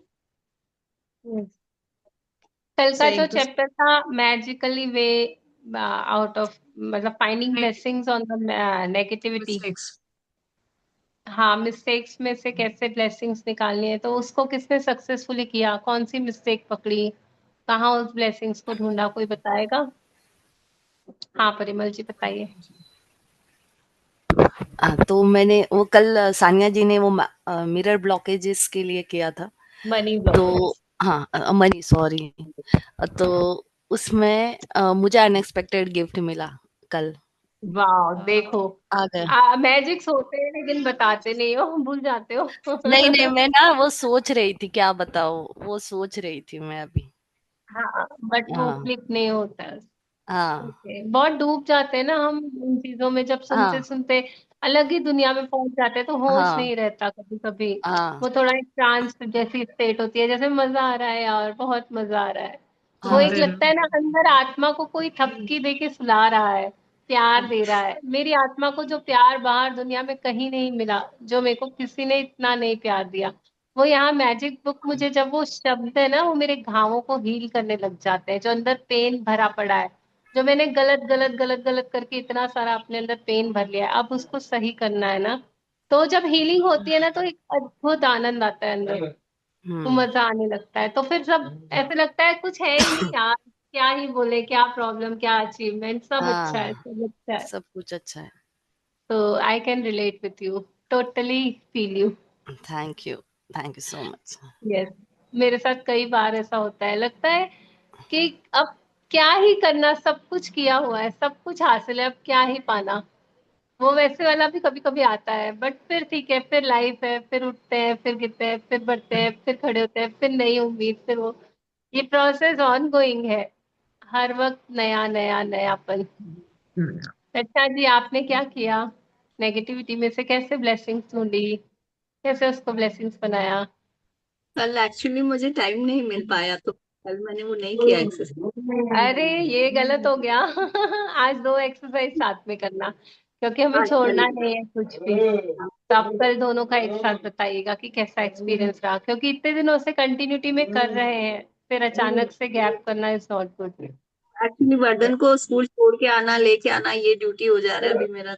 कल सो का जो एक दूसरे, चैप्टर था मैजिकली वे आउट ऑफ, मतलब finding blessings on the negativity. Mistakes. हाँ, मिस्टेक्स में से कैसे ब्लेसिंग्स निकालनी है, तो उसको किसने सक्सेसफुली किया, कौन सी मिस्टेक पकड़ी, कहाँ उस ब्लेसिंग्स को ढूंढा, कोई बताएगा? हाँ परिमल जी बताइए। तो मैंने वो कल सानिया जी ने वो मिरर ब्लॉकेजेस के लिए किया था। मनी तो ब्लॉकेज। हाँ, मनी सॉरी। तो उसमें मुझे अनएक्सपेक्टेड गिफ्ट मिला कल। वाह देखो, आ गया। मैजिक्स होते हैं लेकिन बताते नहीं हो, भूल जाते हो। नहीं नहीं, मैं ना वो सोच रही थी, क्या बताओ, वो सोच रही थी मैं अभी। हाँ बट वो हाँ क्लिक नहीं होता है। हाँ ओके, बहुत डूब जाते हैं ना हम इन चीजों में, जब सुनते हाँ सुनते अलग ही दुनिया में पहुंच जाते हैं तो होश हाँ नहीं रहता कभी कभी। हाँ वो थोड़ा एक ट्रांस जैसी स्टेट होती है, जैसे मजा आ रहा है यार, बहुत मजा आ रहा है। वो एक हाँ लगता है ना, अंदर आत्मा को कोई थपकी दे के सुला रहा है, प्यार दे रहा है। मेरी आत्मा को जो प्यार बाहर दुनिया में कहीं नहीं मिला, जो मेरे को किसी ने इतना नहीं प्यार दिया, वो यहाँ मैजिक बुक मुझे, जब वो शब्द है ना, वो मेरे घावों को हील करने लग जाते हैं, जो अंदर पेन भरा पड़ा है, जो मैंने गलत गलत गलत गलत करके इतना सारा अपने अंदर पेन भर लिया है, अब उसको सही करना है ना। तो जब हीलिंग होती है ना, तो एक अद्भुत आनंद आता है अंदर, वो हम्म मजा आने लगता है। तो फिर सब ऐसे लगता है कुछ है ही नहीं यार, क्या ही बोले, क्या प्रॉब्लम, क्या अचीवमेंट, सब अच्छा है, हाँ, सब अच्छा है। सब कुछ अच्छा है। तो I can relate with you, totally feel you. Thank you so much. Yes, मेरे साथ कई बार ऐसा होता है, लगता है कि अब क्या ही करना, सब कुछ किया हुआ है, सब कुछ हासिल है, अब क्या ही पाना। वो वैसे वाला भी कभी कभी आता है, बट फिर ठीक है, फिर लाइफ है, फिर उठते हैं, फिर गिरते हैं, फिर बढ़ते हैं, फिर खड़े होते हैं, फिर नई उम्मीद, फिर वो, ये प्रोसेस ऑन गोइंग है, हर वक्त नया नया नयापन। अच्छा जी, आपने क्या किया, नेगेटिविटी में से कैसे ब्लेसिंग्स ढूंढी, कैसे उसको ब्लेसिंग्स बनाया? कल एक्चुअली मुझे टाइम नहीं मिल पाया, तो कल मैंने वो नहीं किया एक्सरसाइज। अरे ये गलत हो गया। आज दो एक्सरसाइज साथ में करना, क्योंकि हमें हाँ छोड़ना चलिए। नहीं है कुछ भी। तो आप कल दोनों का एक साथ बताइएगा कि कैसा एक्सपीरियंस रहा, क्योंकि इतने दिनों से कंटिन्यूटी में कर रहे हैं, फिर अचानक से गैप करना is not good. Actually Vardhan को स्कूल छोड़ के आना, लेके आना, ये ड्यूटी हो जा रहा है अभी मेरा।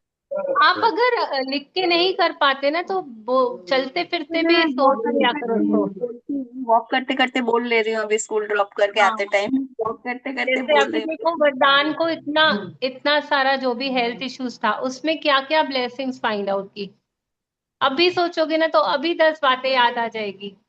आप अगर लिख के नहीं कर पाते ना, तो वो चलते फिरते मैं भी वॉक सोच करते लिया करो करते उसको। बोलती हूँ, वॉक करते करते बोल ले रही हूँ, अभी स्कूल ड्रॉप करके हाँ, आते टाइम वॉक करते करते जैसे बोल अभी रही देखो, वरदान को इतना इतना सारा जो भी हेल्थ इश्यूज था, उसमें क्या क्या ब्लेसिंग्स फाइंड आउट की। अभी सोचोगे ना, तो अभी 10 बातें याद आ जाएगी। हूँ।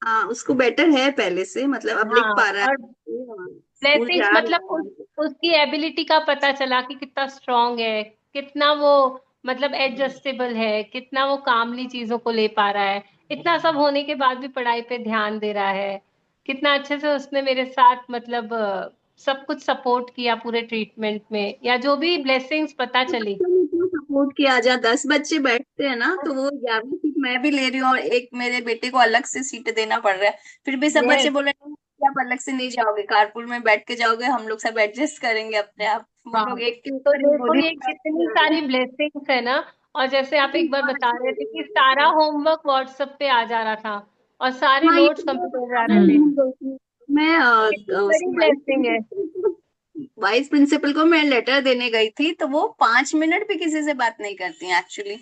हाँ, उसको बेटर है पहले से, मतलब अब लिख हाँ, पा रहा और है, स्कूल ब्लेसिंग्स जा मतलब रहा है। उसकी एबिलिटी का पता चला कि कितना स्ट्रांग है, कितना वो मतलब एडजस्टेबल है, कितना वो कामली चीजों को ले पा रहा है, इतना सब होने के बाद भी पढ़ाई पे ध्यान दे रहा है, कितना अच्छे से उसने मेरे साथ मतलब सब कुछ सपोर्ट किया पूरे ट्रीटमेंट में, या जो भी ब्लेसिंग्स पता चली। सपोर्ट किया जा, 10 बच्चे बैठते हैं ना, तो वो 11वीं सीट मैं भी ले रही हूँ और एक मेरे बेटे को अलग से सीट देना पड़ रहा है। फिर भी सब बच्चे यस, बोले नहीं, कि आप अलग से नहीं जाओगे, कारपूल में बैठ के जाओगे, हम लोग सब एडजस्ट करेंगे अपने आप। वो हाँ, लोग एक के तो ऊपर एक देखो गोदी ये में कितनी बैठ सारी के ब्लेसिंग्स है ना। और जैसे आप एक बार बहुत बता अच्छी रहे थे लगी कि मुझे। सारा होमवर्क व्हाट्सएप पे आ जा रहा था और सारे हाँ, ये नोट्स तो मैं कंप्लीट हो जा रहे बताना थे, भूल गई थी। मैं कितनी बड़ी उसको ब्लेसिंग है। वाइस प्रिंसिपल को मैं लेटर देने गई थी, तो वो 5 मिनट भी किसी से बात नहीं करती हैं एक्चुअली।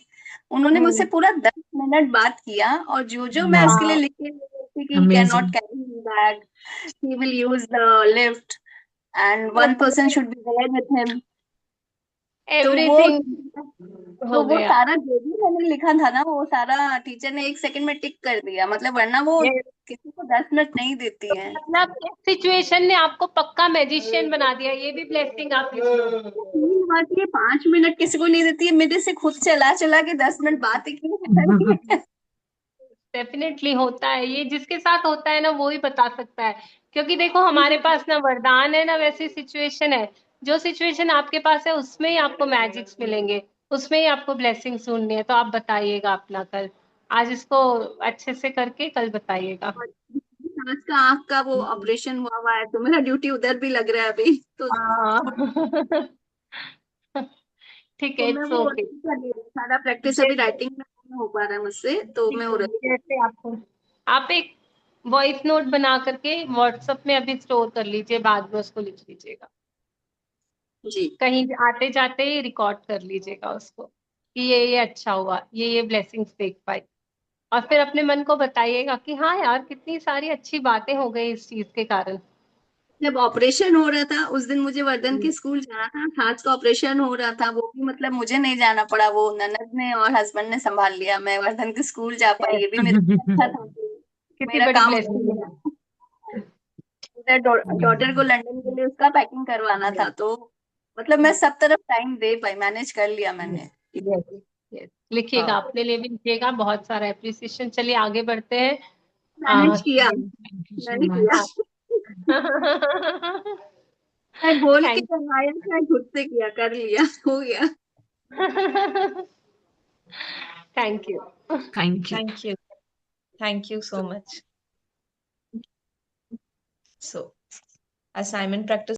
उन्होंने मुझसे हम्म, पूरा 10 मिनट बात किया, और जो जो मैं उसके लिए वाह, लिख के गई थी कि he can not amazing. Carry bag, he will use the lift, and तो 1 person should be there with him. तो वो एवरीथिंग तो हो वो गया। सारा जो भी मैंने लिखा था ना, वो सारा टीचर ने 1 सेकंड में टिक कर दिया, मतलब वरना वो ये किसी को 10 मिनट नहीं तो देती है। मतलब इस सिचुएशन ने आपको पक्का मैजिशियन बना दिया, ये भी ब्लेसिंग आप लीजिए। तीन बात, ये 5 मिनट किसी को नहीं देती है, मेरे से खुद चला चला के 10 मिनट बात की है। डेफिनेटली होता है, ये जिसके साथ होता है ना वो ही बता सकता है। क्योंकि देखो, हमारे पास ना वरदान है ना वैसी सिचुएशन है, जो सिचुएशन आपके पास है उसमें ही आपको मैजिक्स मिलेंगे, उसमें ही आपको ब्लेसिंग्स ढूंढनी है। तो आप बताइएगा अपना कल, आज इसको अच्छे से करके कल बताइएगा। आज का आंख का वो ऑपरेशन हुआ है, तो मेरा ड्यूटी उधर भी लग रहा है अभी, हाँ। ठीक है, तो मैं इट्स वो ओके। नहीं कर रही हूँ। सारा प्रैक्टिस अभी जैसे, राइटिंग में नहीं हो पा रहा है मुझसे, तो ठीक मैं वो है, जैसे आपको, आप एक वॉइस नोट बना करके व्हाट्सएप में अभी स्टोर कर लीजिए, बाद में उसको लिख लीजिएगा, जी। कहीं आते जाते ही रिकॉर्ड कर लीजिएगा उसको। कि ये अच्छा हुआ, ये ब्लेसिंग्स देख पाई। और फिर अपने मन को बताइएगा कि हाँ यार कितनी सारी अच्छी बातें हो गई इस चीज के कारण। जब ऑपरेशन हो रहा था उस दिन मुझे वर्धन के स्कूल जाना था, हाथ का ऑपरेशन हो रहा था, वो भी मतलब मुझे नहीं जाना पड़ा, वो ननद ने और हस्बैंड ने संभाल लिया, मैं वर्धन के स्कूल जा पाई, ये भी मेरे लिए अच्छा था कि कितनी मेरा बड़ी काम हो ब्लेसिंग है। गया। मेरा डॉटर को लंदन के लिए उसका पैकिंग करवाना था, तो मतलब मैं सब तरफ टाइम दे पाई, मैनेज कर लिया मैंने। यस यस, लिखिएगा, हाँ, अपने लिए भी लिखिएगा, बहुत सारा एप्रिसिएशन। चलिए आगे बढ़ते हैं। मैनेज किया, थैंक यू सो मैंने किया। मच। मैं बोल के थैंक करवाया, मैं खुद से किया, कर लिया, हो गया। Thank you. Thank you. Thank you. Thank you so much. So, assignment practice